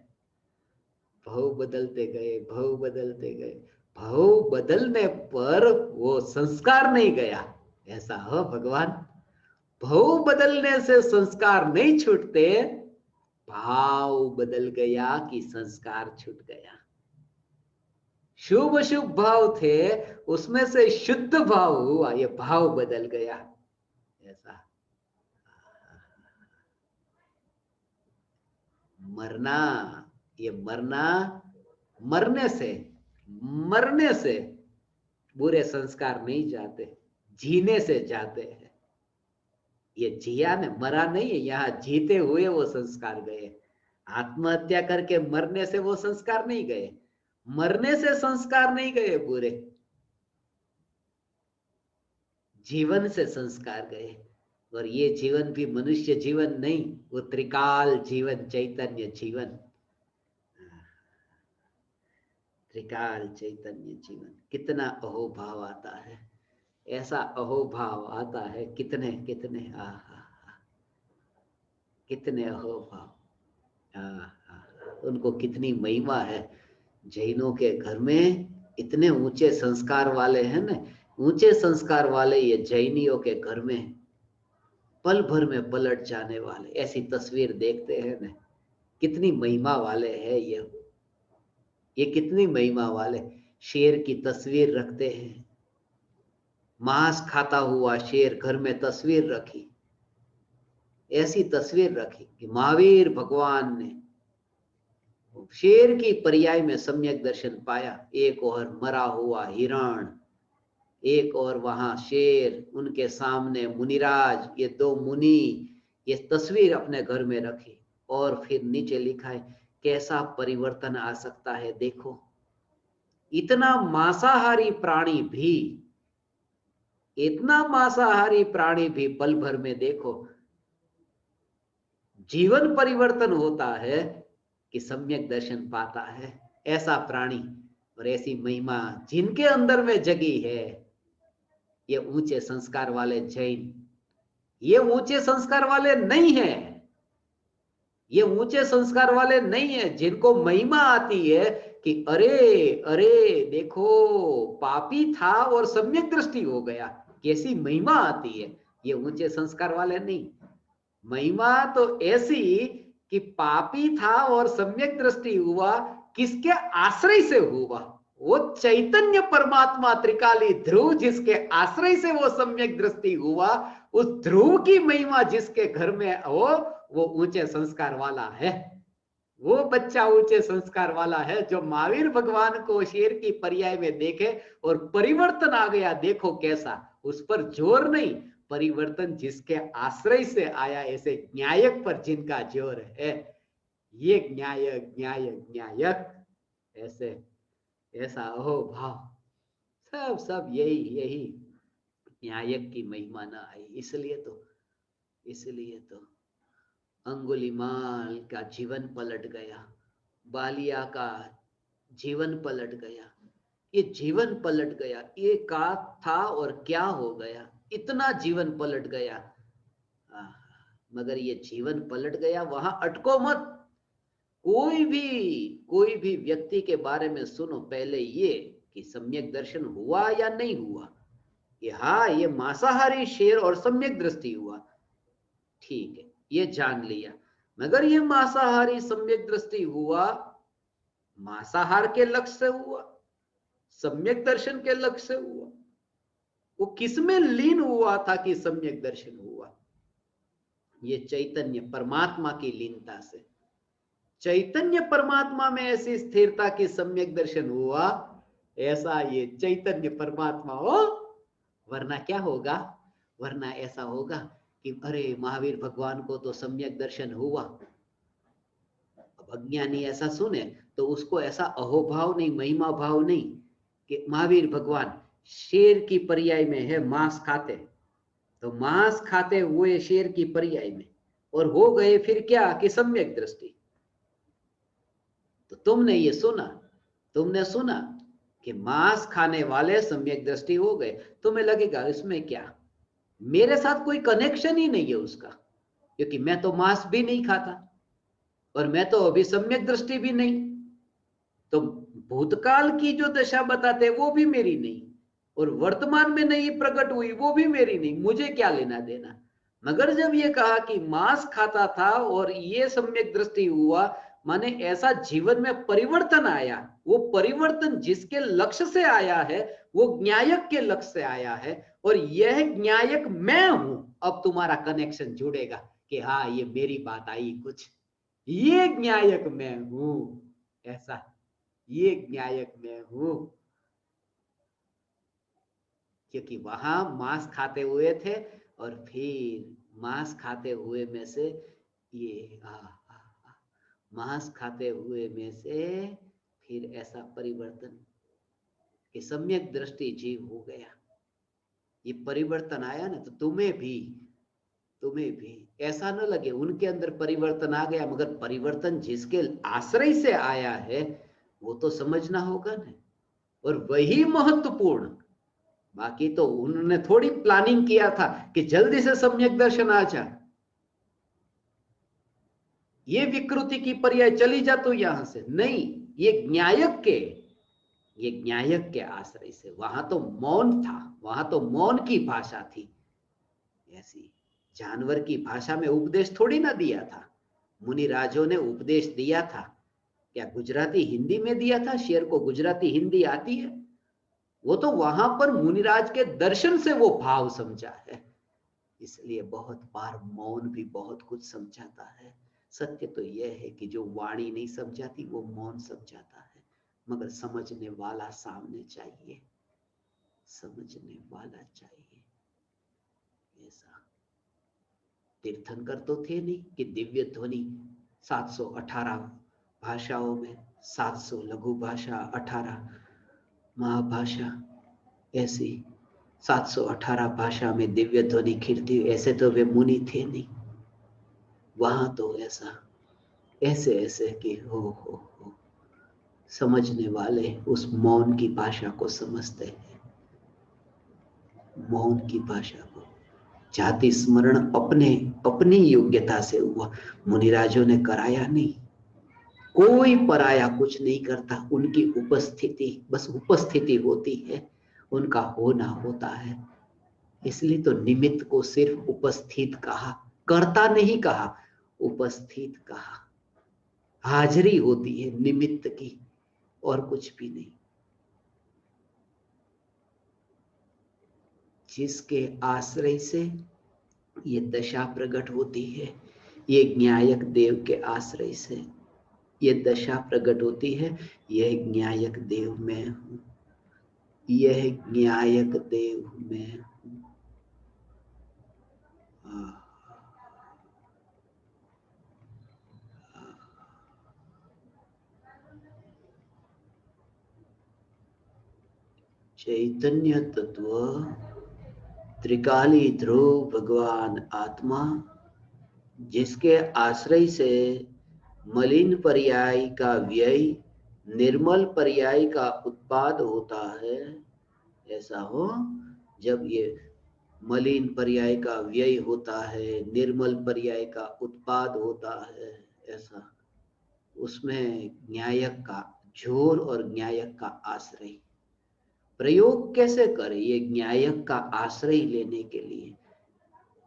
A: भव बदलते गए, भव बदलते गए, भव बदलने पर वो संस्कार नहीं गया। ऐसा हो भगवान, भव बदलने से संस्कार नहीं छूटते, भाव बदल गया कि संस्कार छूट गया। शुभ शुभ भाव थे, उसमें से शुद्ध भाव हुआ, ये भाव बदल गया। ऐसा मरना, ये मरना, मरने से बुरे संस्कार नहीं जाते, जीने से जाते हैं। ये जिया ने, मरा नहीं है, यहाँ जीते हुए वो संस्कार गए। आत्महत्या करके मरने से वो संस्कार नहीं गए, मरने से संस्कार नहीं गए बुरे, जीवन से संस्कार गए। और ये जीवन भी मनुष्य जीवन नहीं, वो त्रिकाल जीवन, चैतन्य जीवन, त्रिकाल चैतन्य जीवन। कितना अहोभाव आता है, ऐसा अहोभाव आता है, कितने कितने कितने अहोभाव, उनको कितनी महिमा है। जैनों के घर में इतने ऊंचे संस्कार वाले हैं ना, ऊंचे संस्कार वाले ये जैनियों के घर में पल भर में पलट जाने वाले, ऐसी तस्वीर देखते हैं ना। कितनी महिमा वाले हैं ये कितनी महिमा वाले। शेर की तस्वीर रखते हैं, मांस खाता हुआ शेर, घर में तस्वीर रखी, ऐसी तस्वीर रखी कि महावीर भगवान ने शेर की पर्याय में सम्यक दर्शन पाया। एक और मरा हुआ हिरण, एक और वहां शेर, उनके सामने मुनिराज, ये दो मुनि, ये तस्वीर अपने घर में रखी। और फिर नीचे लिखा है कैसा परिवर्तन आ सकता है देखो। इतना मांसाहारी प्राणी भी, इतना मांसाहारी प्राणी भी पल भर में देखो जीवन परिवर्तन होता है कि सम्यक दर्शन पाता है। ऐसा प्राणी और ऐसी महिमा जिनके अंदर में जगी है, ये ऊंचे संस्कार वाले जैन, ये ऊंचे संस्कार वाले नहीं है, ये ऊंचे संस्कार वाले नहीं है जिनको महिमा आती है कि अरे अरे देखो पापी था और सम्यक दृष्टि हो गया, कैसी महिमा आती है। ये ऊंचे संस्कार वाले नहीं। महिमा तो ऐसी कि पापी था और सम्यक दृष्टि हुआ, किसके आश्रय से हुआ? वो चैतन्य परमात्मा त्रिकाली ध्रुव, जिसके आश्रय से वो सम्यक दृष्टि हुआ, उस ध्रुव की महिमा जिसके घर में हो, वो ऊंचे संस्कार वाला है। वो बच्चा ऊंचे संस्कार वाला है जो महावीर भगवान को शेर की पर्याय में देखे और परिवर्तन आ गया। देखो कैसा, उस पर जोर नहीं, परिवर्तन जिसके आश्रय से आया, ऐसे न्यायक पर जिनका जोर है। ये न्यायक न्यायक न्यायक, ऐसे ऐसा हो भाव, सब सब यही यही न्यायक की महिमा ना आई। इसलिए तो अंगुलीमाल का जीवन पलट गया, बालिया का जीवन पलट गया, ये जीवन पलट गया, ये का था और क्या हो गया, इतना जीवन पलट गया। मगर ये जीवन पलट गया, वहां अटको मत। कोई भी व्यक्ति के बारे में सुनो पहले ये कि सम्यक दर्शन हुआ या नहीं हुआ। कि हाँ, ये मांसाहारी शेर और सम्यक दृष्टि हुआ, ठीक है, ये जान लिया। मगर ये मांसाहारी सम्यक दृष्टि हुआ, मांसाहार के लक्ष्य से हुआ, सम्यक दर्शन के लक्ष्य से हुआ, वो किसमें लीन हुआ था कि सम्यक दर्शन हुआ? ये चैतन्य परमात्मा की लीनता से, चैतन्य परमात्मा में ऐसी स्थिरता की सम्यक दर्शन हुआ। ऐसा ये चैतन्य परमात्मा हो, वरना क्या होगा? वरना ऐसा होगा कि अरे महावीर भगवान को तो सम्यक दर्शन हुआ। अब अज्ञानी ऐसा सुने तो उसको ऐसा अहोभाव नहीं, महिमा भाव नहीं कि महावीर भगवान शेर की पर्याय में है मांस खाते, तो मांस खाते हुए शेर की पर्याय में, और हो गए फिर क्या कि सम्यक दृष्टि। तो तुमने ये सुना, तुमने सुना कि मांस खाने वाले सम्यक दृष्टि हो गए, तुम्हें लगेगा इसमें क्या, मेरे साथ कोई कनेक्शन ही नहीं है उसका, क्योंकि मैं तो मांस भी नहीं खाता और मैं तो अभी सम्यक दृष्टि भी नहीं, तो भूतकाल की जो दशा बताते वो भी मेरी नहीं, और वर्तमान में नहीं प्रकट हुई वो भी मेरी नहीं, मुझे क्या लेना देना। मगर जब ये कहा कि मांस खाता था और ये सम्यक दृष्टि हुआ, माने ऐसा जीवन में परिवर्तन आया, वो परिवर्तन जिसके लक्ष्य से आया है वो ज्ञायक के लक्ष्य से आया है, और यह ज्ञायक मैं हूं। अब तुम्हारा कनेक्शन जुड़ेगा कि हाँ, ये मेरी बात आई कुछ, ये ज्ञायक मैं हूं, ऐसा, ये ज्ञायक मैं हूं। क्योंकि वहां मांस खाते हुए थे और फिर मांस खाते हुए में से ये मांस खाते हुए में से फिर ऐसा परिवर्तन कि सम्यक दृष्टि जीव हो गया। ये परिवर्तन आया ना, तो तुम्हें भी ऐसा न लगे उनके अंदर परिवर्तन आ गया, मगर परिवर्तन जिसके आश्रय से आया है वो तो समझना होगा ना, और वही महत्वपूर्ण। बाकी तो उन्होंने थोड़ी प्लानिंग किया था कि जल्दी से सम्यक दर्शन आ जा, ये विकृति की पर्याय चली जा तो यहां से नहीं, ये ज्ञायक के आश्रय से। वहां तो मौन था, वहां तो मौन की भाषा थी, ऐसी जानवर की भाषा में उपदेश थोड़ी ना दिया था। मुनि राजों ने उपदेश दिया था, क्या गुजराती हिंदी में दिया था? शेर को गुजराती हिंदी आती है? वो तो वहां पर मुनिराज के दर्शन से वो भाव समझा है। इसलिए बहुत बार मौन भी बहुत कुछ समझाता है। सत्य तो यह है कि जो वाणी नहीं समझाती वो मौन समझाता है, मगर समझने वाला सामने चाहिए, समझने वाला चाहिए। ऐसा तीर्थंकर तो थे नहीं कि दिव्य ध्वनि 718 भाषाओं में, 700 लघु भाषा, 18 महाभाषा, ऐसी 718 भाषा में दिव्य ध्वनि खिलती, ऐसे तो वे मुनि थे नहीं। वहां तो ऐसा ऐसे ऐसे कि हो समझने वाले उस मौन की भाषा को समझते हैं, मौन की भाषा को। जाति स्मरण अपनी योग्यता से हुआ, मुनिराजों ने कराया नहीं। कोई पराया कुछ नहीं करता, उनकी उपस्थिति, बस उपस्थिति होती है, उनका होना होता है। इसलिए तो निमित्त को सिर्फ उपस्थित कहा, करता नहीं कहा, उपस्थित कहा। हाजिरी होती है निमित्त की, और कुछ भी नहीं। जिसके आश्रय से ये दशा प्रकट होती है, ये ज्ञायक देव के आश्रय से ये दशा प्रकट होती है। यह ज्ञायक देव में हूं, यह ज्ञायक देव में हूं। चैतन्य तत्व त्रिकाली ध्रुव भगवान आत्मा, जिसके आश्रय से मलिन पर्याय का व्यय निर्मल पर्याय का उत्पाद होता है। ऐसा हो जब ये मलिन पर्याय का व्यय होता है, निर्मल पर्याय का उत्पाद होता है, ऐसा उसमें न्यायक का जोर और न्यायक का आश्रय। प्रयोग कैसे करें ये न्यायक का आश्रय लेने के लिए?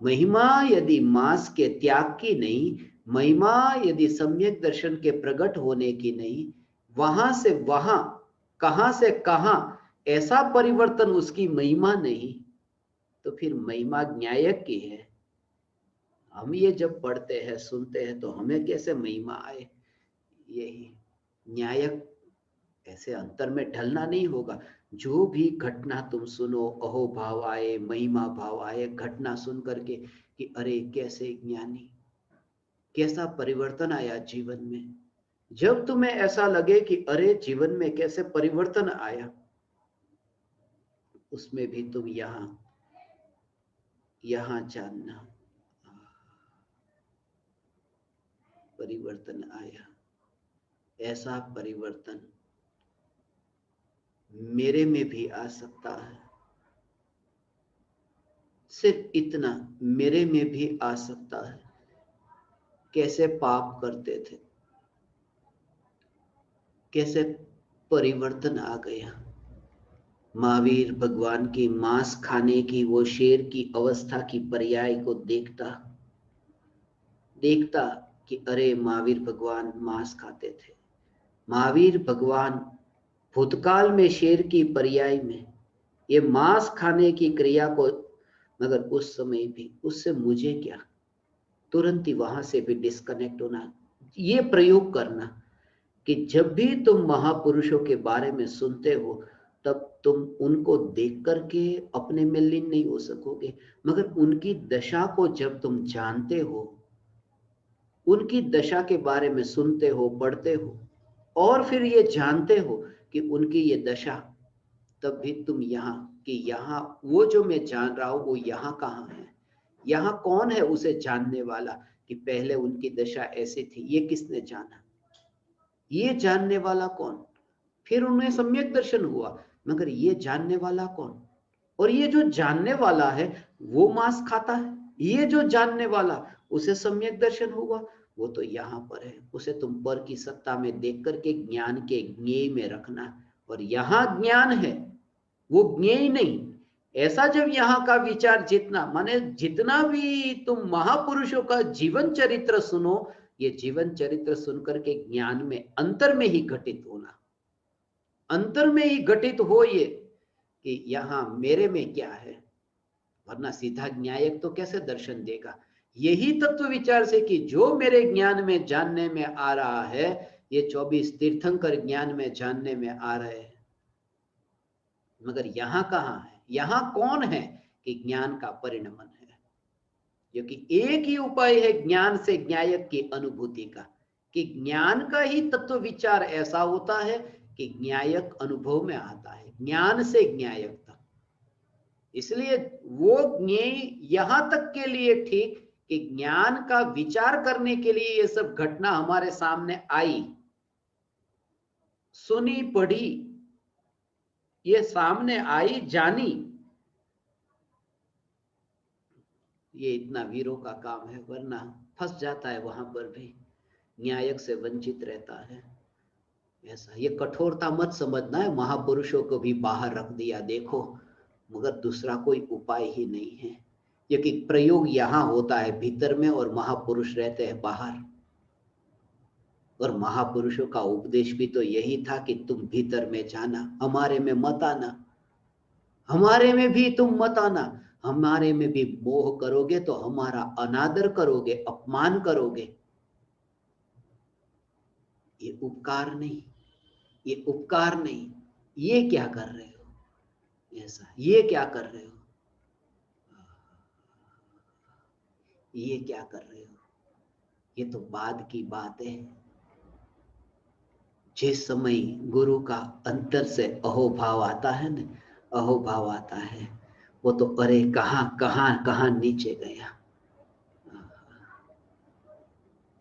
A: महिमा यदि मांस के त्याग की नहीं, महिमा यदि सम्यक दर्शन के प्रकट होने की नहीं, वहां से वहां, कहां से कहां ऐसा परिवर्तन उसकी महिमा नहीं, तो फिर महिमा न्यायक की है। हम ये जब पढ़ते हैं सुनते हैं तो हमें कैसे महिमा आए? यही न्यायक ऐसे अंतर में ढलना नहीं होगा। जो भी घटना तुम सुनो, अहो भाव आए, महिमा भाव आए, घटना सुन करके कि अरे कैसे ज्ञानी, कैसा परिवर्तन आया जीवन में। जब तुम्हें ऐसा लगे कि अरे जीवन में कैसे परिवर्तन आया, उसमें भी तुम यहां जानना परिवर्तन आया। ऐसा परिवर्तन मेरे में भी आ सकता है। सिर्फ इतना, मेरे में भी आ सकता है। कैसे पाप करते थे, कैसे परिवर्तन आ गया। महावीर भगवान की मांस खाने की वो शेर की अवस्था की पर्याय को देखता कि अरे महावीर भगवान मांस खाते थे। महावीर भगवान भूतकाल में शेर की पर्याय में ये मांस खाने की क्रिया को, मगर उस समय भी उससे मुझे क्या, तुरंत ही वहां से भी डिस्कनेक्ट होना। ये प्रयोग करना कि जब भी तुम महापुरुषों के बारे में सुनते हो तब तुम उनको देख करके अपने में लीन नहीं हो सकोगे, मगर उनकी दशा को जब तुम जानते हो, उनकी दशा के बारे में सुनते हो, पढ़ते हो, और फिर ये जानते हो कि उनकी ये दशा, तब भी तुम यहाँ कि यहाँ वो जो मैं जान रहा हूं वो यहाँ कहाँ है, यहाँ कौन है उसे जानने वाला, कि पहले उनकी दशा ऐसी थी, ये किसने जाना, ये जानने वाला कौन। फिर उन्हें सम्यक दर्शन हुआ, मगर ये जानने वाला कौन। और ये जो जानने वाला है वो मांस खाता है, ये जो जानने वाला उसे सम्यक दर्शन हुआ, वो तो यहाँ पर है। उसे तुम पर की सत्ता में देख करके ज्ञान के ज्ञेय में रखना, और यहाँ ज्ञान है, वो ज्ञेय नहीं। ऐसा जब यहाँ का विचार जितना, माने जितना भी तुम महापुरुषों का जीवन चरित्र सुनो, ये जीवन चरित्र सुनकर के ज्ञान में अंतर में ही घटित होना, अंतर में ही घटित हो ये कि यहाँ मेरे में क्या है। वरना सीधा न्यायक तो कैसे दर्शन देगा? यही तत्व विचार से कि जो मेरे ज्ञान में जानने में आ रहा है, ये 24 तीर्थंकर ज्ञान में जानने में आ रहे हैं, मगर यहाँ कहाँ है, यहाँ कौन है कि ज्ञान का परिणमन है। क्योंकि एक ही उपाय है ज्ञान से न्यायक की अनुभूति का, कि ज्ञान का ही तत्व विचार ऐसा होता है कि न्यायक अनुभव में आता है, ज्ञान से न्यायक तक। इसलिए वो ज्ञेय यहां तक के लिए ठीक कि ज्ञान का विचार करने के लिए ये सब घटना हमारे सामने आई, सुनी, पढ़ी, ये सामने आई, जानी, ये इतना वीरों का काम है। वरना फंस जाता है वहां पर भी, न्यायक से वंचित रहता है। ऐसा ये कठोरता मत समझना है, महापुरुषों को भी बाहर रख दिया देखो, मगर दूसरा कोई उपाय ही नहीं है। क्योंकि प्रयोग यहाँ होता है भीतर में और महापुरुष रहते हैं बाहर। और महापुरुषों का उपदेश भी तो यही था कि तुम भीतर में जाना, हमारे में मत आना, हमारे में भी तुम मत आना। हमारे में भी मोह करोगे तो हमारा अनादर करोगे, अपमान करोगे। ये उपकार नहीं, ये उपकार नहीं। ये क्या कर रहे हो? ऐसा ये क्या कर रहे हो? ये क्या कर रहे हो? ये तो बाद की बात है। जिस समय गुरु का अंतर से अहोभाव आता है ना, अहोभाव आता है, वो तो अरे कहाँ कहाँ कहाँ नीचे गया।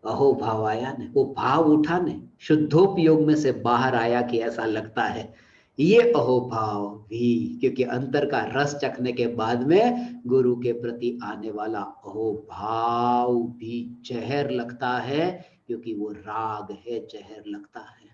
A: अहो भाव आया ने, वो भाव उठा ने, शुद्धोपयोग में से बाहर आया कि ऐसा लगता है, ये अहो भाव भी, क्योंकि अंतर का रस चखने के बाद में गुरु के प्रति आने वाला अहो भाव भी जहर लगता है, क्योंकि वो राग है, जहर लगता है।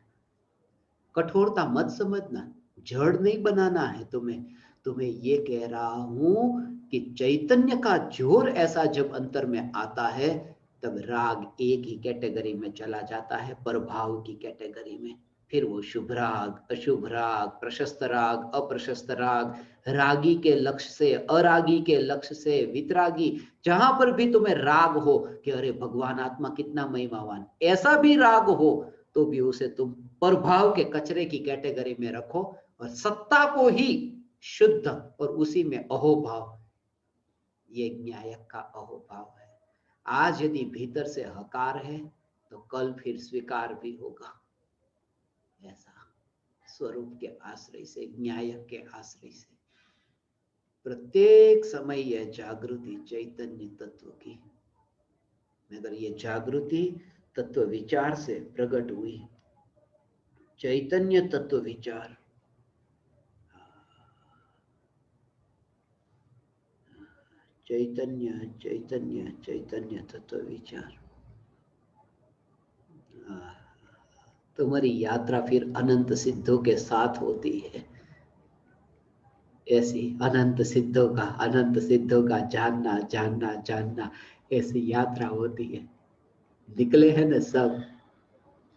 A: कठोरता मत समझना, जड़ नहीं बनाना है तुम्हें। तुम्हें ये कह रहा हूं कि चैतन्य का जोर ऐसा जब अंतर में आता है, तब राग एक ही कैटेगरी में चला जाता है, प्रभाव की कैटेगरी में। फिर वो शुभ राग, अशुभ राग, प्रशस्त राग, अप्रशस्त राग, रागी के लक्ष्य से, अरागी के लक्ष्य से, वितरागी, जहां पर भी तुम्हें राग हो कि अरे भगवान आत्मा कितना महिमावान, ऐसा भी राग हो, तो भी उसे तुम प्रभाव के कचरे की कैटेगरी में रखो, और सत्ता को ही शुद्ध, और उसी में अहोभाव, ये न्यायक का अहोभाव है। आज यदि भीतर से हकार है, तो कल फिर स्वीकार भी होगा। ऐसा स्वरूप के आश्रय से, न्यायक के आश्रय से प्रत्येक समय यह जागृति चैतन्य तत्व की, मगर ये जागृति तत्व विचार से प्रकट हुई, चैतन्य तत्व विचार, चैतन्य चैतन्य चैतन्य तत्व विचार। तुम्हारी यात्रा फिर अनंत सिद्धों के साथ होती है। ऐसी अनंत सिद्धों का, अनंत सिद्धों का जानना जानना जानना, ऐसी यात्रा होती है। निकले हैं ना सब,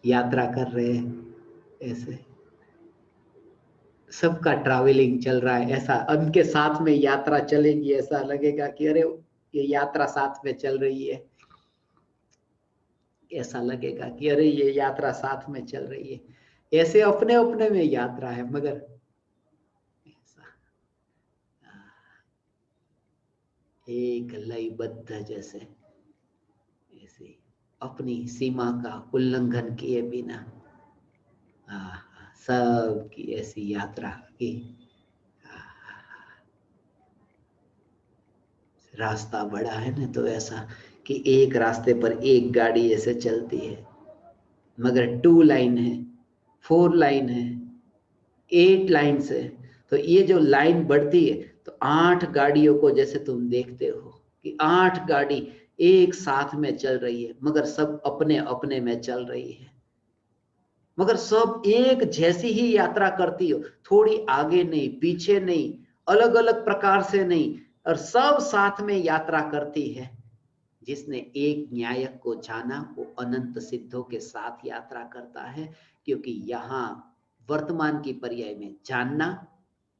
A: यात्रा कर रहे हैं, ऐसे सबका ट्रैवलिंग चल रहा है, ऐसा उनके साथ में यात्रा चलेगी, ऐसा लगेगा कि अरे ये यात्रा साथ में चल रही है, ऐसा लगेगा कि अरे ये यात्रा साथ में चल रही है। ऐसे अपने अपने में यात्रा है, मगर ऐसा एक लयबद्ध जैसे, ऐसे अपनी सीमा का उल्लंघन किए बिना सबकी ऐसी यात्रा की। रास्ता बड़ा है ना, तो ऐसा कि एक रास्ते पर एक गाड़ी ऐसे चलती है, मगर 2 लाइन है, 4 लाइन है, 8 लाइन है, तो ये जो लाइन बढ़ती है, तो 8 गाड़ियों को जैसे तुम देखते हो कि 8 गाड़ी एक साथ में चल रही है, मगर सब अपने अपने में चल रही है, मगर सब एक जैसी ही यात्रा करती हो, थोड़ी आगे नहीं, पीछे नहीं, अलग अलग प्रकार से नहीं, और सब साथ में यात्रा करती है। जिसने एक न्यायक को जाना, वो अनंत सिद्धों के साथ यात्रा करता है, क्योंकि यहाँ वर्तमान की पर्याय में जानना,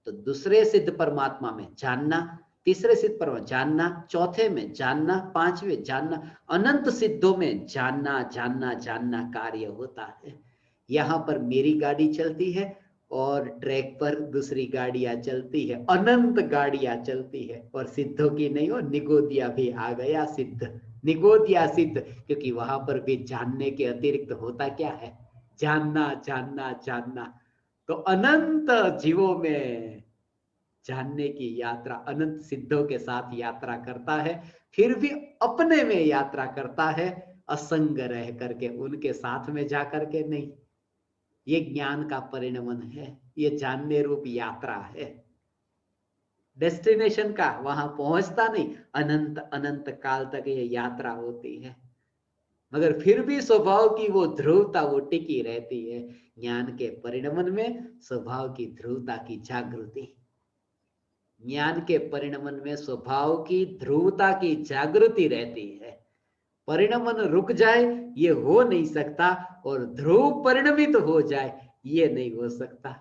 A: तो दूसरे सिद्ध परमात्मा में जानना, तीसरे सिद्ध परमात्मा जानना, चौथे में जानना, पांचवें जानना, अनंत सिद्धों में जानना जानना जानना कार्य होता है। यहाँ पर मेरी गाड़ी चलती है, और ट्रैक पर दूसरी गाड़ियां चलती है, अनंत गाड़ियां चलती है, और सिद्धों की नहीं हो, निगोदिया भी आ गया सिद्ध, निगोदिया सिद्ध, क्योंकि वहां पर भी जानने के अतिरिक्त होता क्या है, जानना जानना जानना। तो अनंत जीवों में जानने की यात्रा, अनंत सिद्धों के साथ यात्रा करता है, फिर भी अपने में यात्रा करता है, असंग रह करके, उनके साथ में जा करके नहीं। ये ज्ञान का परिणमन है, ये जानने रूप यात्रा है। डेस्टिनेशन का वहां पहुंचता नहीं, अनंत अनंत काल तक ये यात्रा होती है, मगर फिर भी स्वभाव की वो ध्रुवता वो टिकी रहती है। ज्ञान के परिणमन में स्वभाव की ध्रुवता की जागृति, ज्ञान के परिणमन में स्वभाव की ध्रुवता की जागृति रहती है। परिणमन रुक जाए ये हो नहीं सकता, और ध्रुव परिणमित हो जाए ये नहीं हो सकता।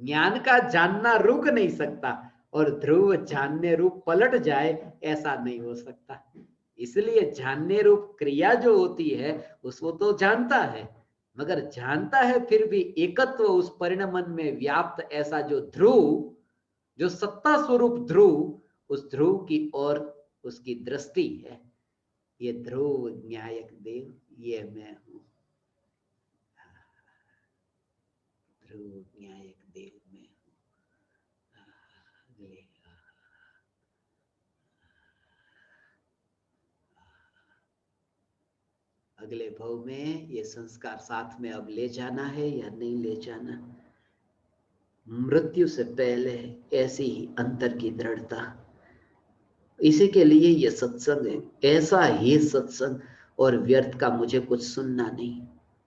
A: ज्ञान का जानना रुक नहीं सकता, और ध्रुव जानने रूप पलट जाए ऐसा नहीं हो सकता। इसलिए जानने रूप क्रिया जो होती है उसको तो जानता है, मगर जानता है फिर भी एकत्व उस परिणमन में व्याप्त, ऐसा जो ध्रुव, जो सत्ता स्वरूप ध्रुव, उस ध्रुव की ओर उसकी दृष्टि है। ये ध्रुव न्यायक देव, ये मैं हूं, ध्रुव न्यायक देव मैं हूं। अगले भव में ये संस्कार साथ में अब ले जाना है या नहीं ले जाना। मृत्यु से पहले ऐसी ही अंतर की दृढ़ता, इसी के लिए ये सत्संग है, ऐसा ही सत्संग। और व्यर्थ का मुझे कुछ सुनना नहीं,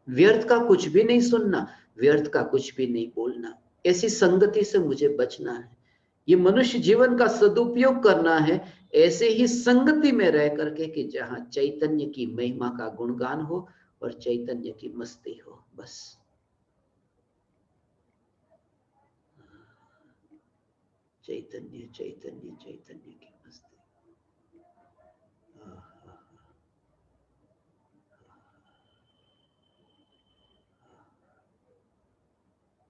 A: व्यर्थ का कुछ भी नहीं सुनना, व्यर्थ का कुछ भी नहीं बोलना। ऐसी संगति से मुझे बचना है। ये मनुष्य जीवन का सदुपयोग करना है ऐसे ही संगति में रह करके कि जहां चैतन्य की महिमा का गुणगान हो और चैतन्य की मस्ती हो। बस चैतन्य चैतन्य चैतन्य की मस्ती।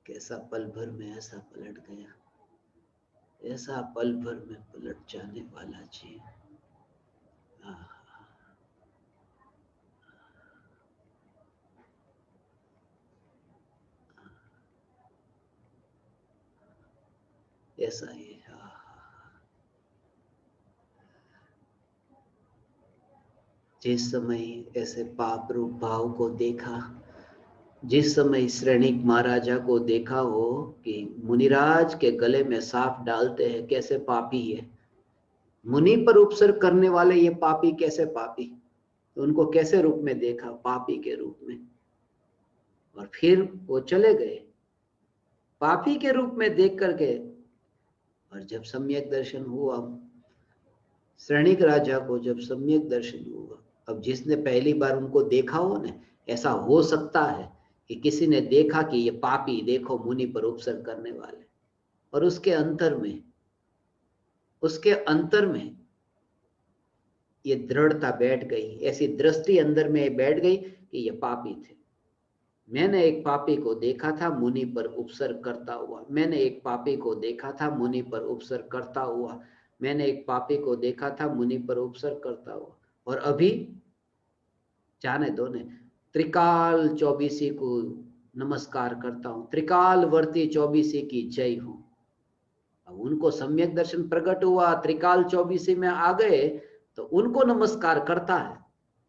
A: कैसा पल भर में ऐसा पलट गया, ऐसा पल भर में पलट जाने वाला जी। ऐसा ही जिस समय ऐसे पाप रूप भाव को देखा, जिस समय श्रेणिक महाराजा को देखा हो कि मुनिराज के गले में सांप डालते हैं, कैसे पापी है, मुनि पर उपसर्ग करने वाले ये पापी, कैसे पापी, तो उनको कैसे रूप में देखा, पापी के रूप में। और फिर वो चले गए पापी के रूप में देख करके। और जब सम्यक दर्शन हुआ श्रेणिक राजा को, जब सम्यक दर्शन हुआ, अब जिसने पहली बार उनको देखा हो ना, ऐसा हो सकता है कि किसी ने देखा कि ये पापी, देखो मुनि पर उपसर्ग करने वाले, और उसके अंतर में ये दृढ़ता बैठ गई, ऐसी दृष्टि अंदर में बैठ गई कि ये पापी थे। मैंने एक पापी को देखा था मुनि पर उपसर्ग करता हुआ, मैंने एक पापी को देखा था मुनि पर उपसर्ग करता हुआ, मैंने एक पापी को देखा था मुनि पर उपसर्ग करता हुआ। और अभी जाने दो ने, त्रिकाल चौबीसी को नमस्कार करता हूं, त्रिकाल वर्ती चौबीसी की जय हो। अब उनको सम्यक दर्शन प्रकट हुआ, त्रिकाल चौबीसी में आ गए, तो उनको नमस्कार करता है।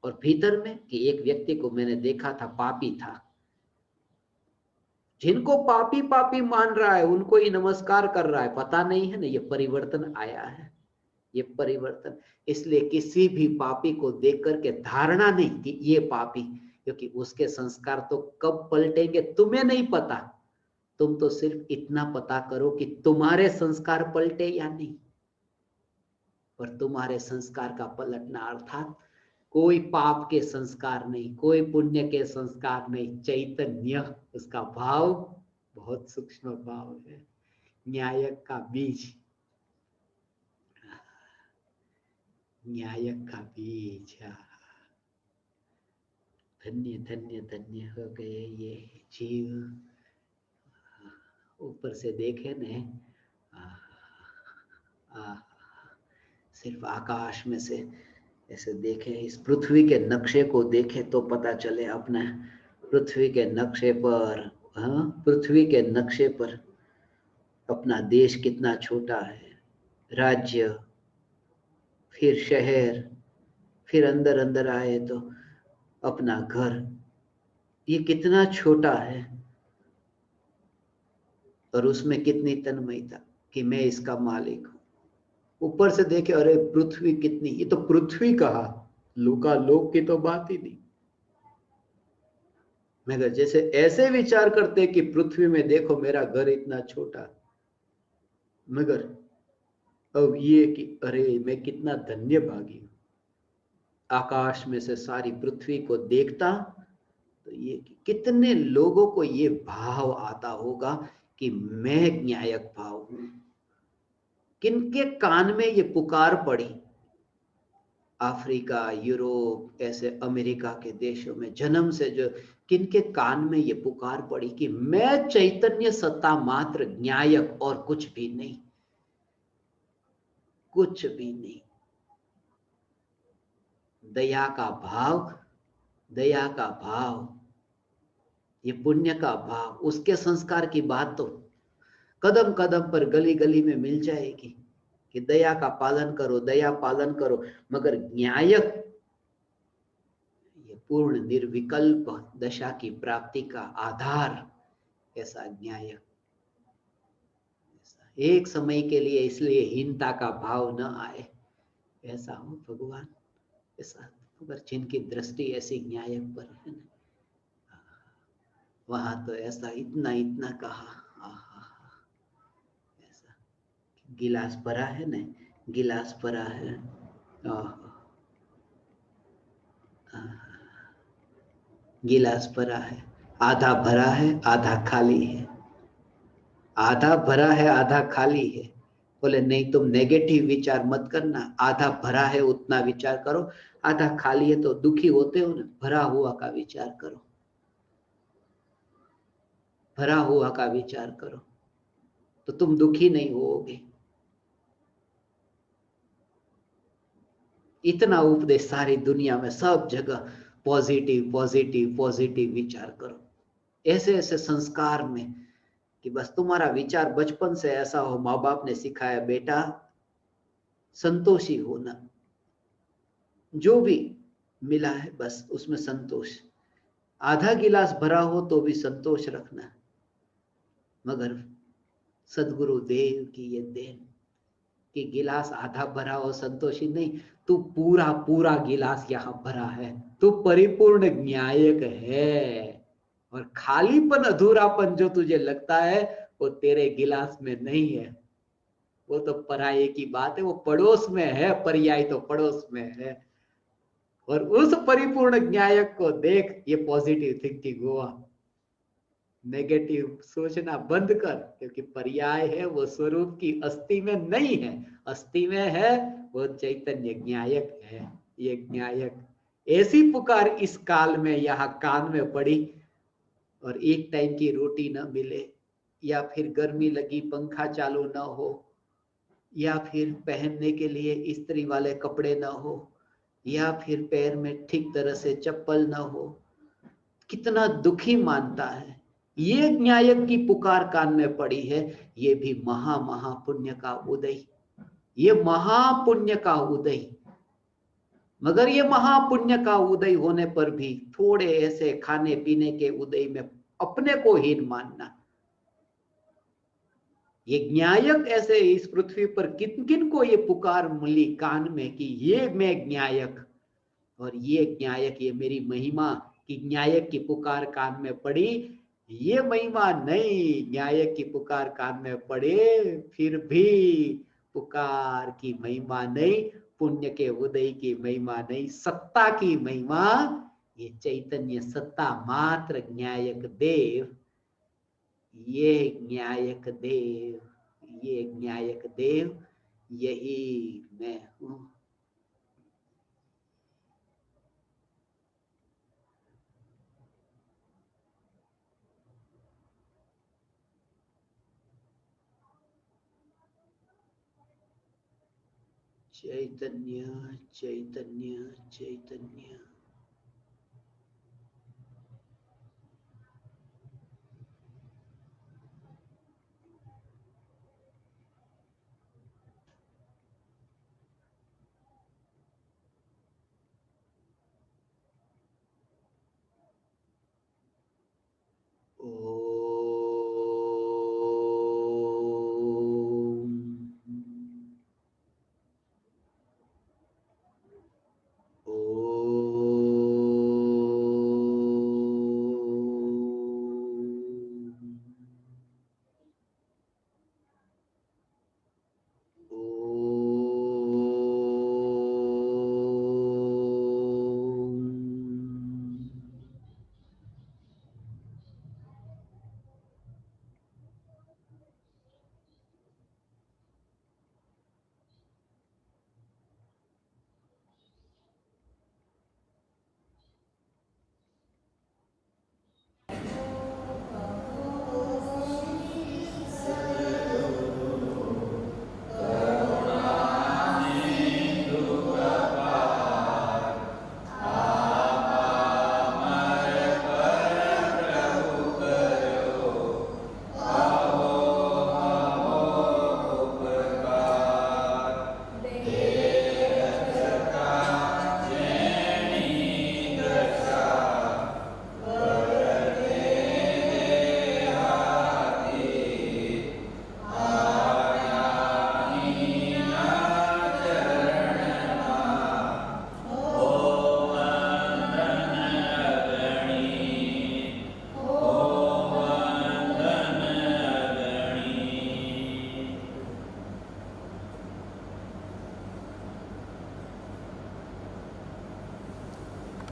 A: और भीतर में कि एक व्यक्ति को मैंने देखा था, पापी था, जिनको पापी पापी मान रहा है उनको ही नमस्कार कर रहा है। पता नहीं है ना, ये परिवर्तन आया है, ये परिवर्तन। इसलिए किसी भी पापी को देख करके धारणा नहीं कि ये पापी, क्योंकि उसके संस्कार तो कब पलटेंगे तुम्हें नहीं पता। तुम तो सिर्फ इतना पता करो कि तुम्हारे संस्कार पलटे या नहीं। और तुम्हारे संस्कार का पलटना अर्थात कोई पाप के संस्कार नहीं, कोई पुण्य के संस्कार नहीं, चैतन्य उसका भाव बहुत सूक्ष्म भाव है, न्यायक का बीज, न्यायक का बीज। धन्य धन्य धन्य हो गए ये जीव। ऊपर से देखे ने, सिर्फ आकाश में से ऐसे देखे, इस पृथ्वी के नक्शे को देखे तो पता चले अपना पृथ्वी के नक्शे पर, पृथ्वी के नक्शे पर अपना देश कितना छोटा है, राज्य, फिर शहर, फिर अंदर अंदर आए तो अपना घर, ये कितना छोटा है। और उसमें कितनी तन्मयता कि मैं इसका मालिक हूं। ऊपर से देखे, अरे पृथ्वी कितनी, ये तो पृथ्वी कहा, लोका लोक की तो बात ही नहीं। मगर जैसे ऐसे विचार करते कि पृथ्वी में देखो मेरा घर इतना छोटा, मगर अब ये कि अरे मैं कितना धन्य भागी हूं, आकाश में से सारी पृथ्वी को देखता, तो ये कि कितने लोगों को ये भाव आता होगा कि मैं न्यायक भाव हूं। किनके कान में ये पुकार पड़ी, अफ्रीका, यूरोप, ऐसे अमेरिका के देशों में जन्म से जो, किनके कान में ये पुकार पड़ी कि मैं चैतन्य सत्ता मात्र, न्यायक और कुछ भी नहीं, कुछ भी नहीं। दया का भाव, दया का भाव, ये पुण्य का भाव, उसके संस्कार की बात तो कदम कदम पर, गली गली में मिल जाएगी कि दया का पालन करो, दया पालन करो। मगर न्यायक, ये पूर्ण निर्विकल्प दशा की प्राप्ति का आधार ऐसा न्यायक। एक समय के लिए इसलिए हीनता का भाव न आए, ऐसा हो भगवान, ऐसा। अगर जिनकी दृष्टि ऐसी न्यायक पर है ना, वहां तो ऐसा इतना इतना कहा, ऐसा गिलास भरा है ना, गिलास भरा है, गिलास भरा है, आधा भरा है आधा खाली है, आधा भरा है आधा खाली है। बोले नहीं, तुम नेगेटिव विचार मत करना, आधा भरा है उतना विचार करो, आधा खाली है तो दुखी होते हो ना, भरा हुआ का विचार करो, भरा हुआ का विचार करो तो तुम दुखी नहीं होगे। इतना उपदेश सारी दुनिया में सब जगह, पॉजिटिव पॉजिटिव पॉजिटिव विचार करो, ऐसे ऐसे संस्कार में कि बस तुम्हारा विचार बचपन से ऐसा हो, माँ बाप ने सिखाया बेटा संतोषी होना, जो भी मिला है बस उसमें संतोष, आधा गिलास भरा हो तो भी संतोष रखना। मगर सदगुरु देव की ये देन कि गिलास आधा भरा हो संतोषी नहीं, तू पूरा पूरा गिलास यहां भरा है, तू परिपूर्ण न्यायक है। और खालीपन अधूरापन जो तुझे लगता है वो तेरे गिलास में नहीं है, वो तो पराये की बात है, वो पड़ोस में है, पर्याय तो पड़ोस में है। और उस परिपूर्ण न्यायक को देख, ये पॉजिटिव थिंकिंग हुआ, नेगेटिव सोचना बंद कर, क्योंकि पर्याय है वो स्वरूप की अस्थि में नहीं है, अस्थि में है वो चैतन्य न्यायक है। ये न्यायक ऐसी पुकार इस काल में यहाँ कान में पड़ी, और एक टाइम की रोटी न मिले, या फिर गर्मी लगी पंखा चालू न हो, या फिर पहनने के लिए इस्त्री वाले कपड़े न हो, या फिर पैर में ठीक तरह से चप्पल न हो, कितना दुखी मानता है। ये न्यायक की पुकार कान में पड़ी है, ये भी महा महापुण्य का उदय, ये महापुण्य का उदय। मगर ये महापुण्य का उदय होने पर भी थोड़े ऐसे खाने पीने के उदय में अपने को हीन मानना। ये न्यायक ऐसे इस पृथ्वी पर किन किन को ये पुकार मिली कान में कि ये मैं न्यायक, और ये न्यायक, ये मेरी महिमा कि न्यायक की पुकार कान में पड़ी, ये महिमा नहीं, न्यायक की पुकार कान में पड़े फिर भी पुकार की महिमा नहीं, पुण्य के उदय की महिमा नहीं, सत्ता की महिमा, ये चैतन्य सत्ता मात्र न्यायक देव, ये न्यायक देव, ये न्यायक देव, यही मैं हूं। चैतन्य चैतन्य चैतन्य।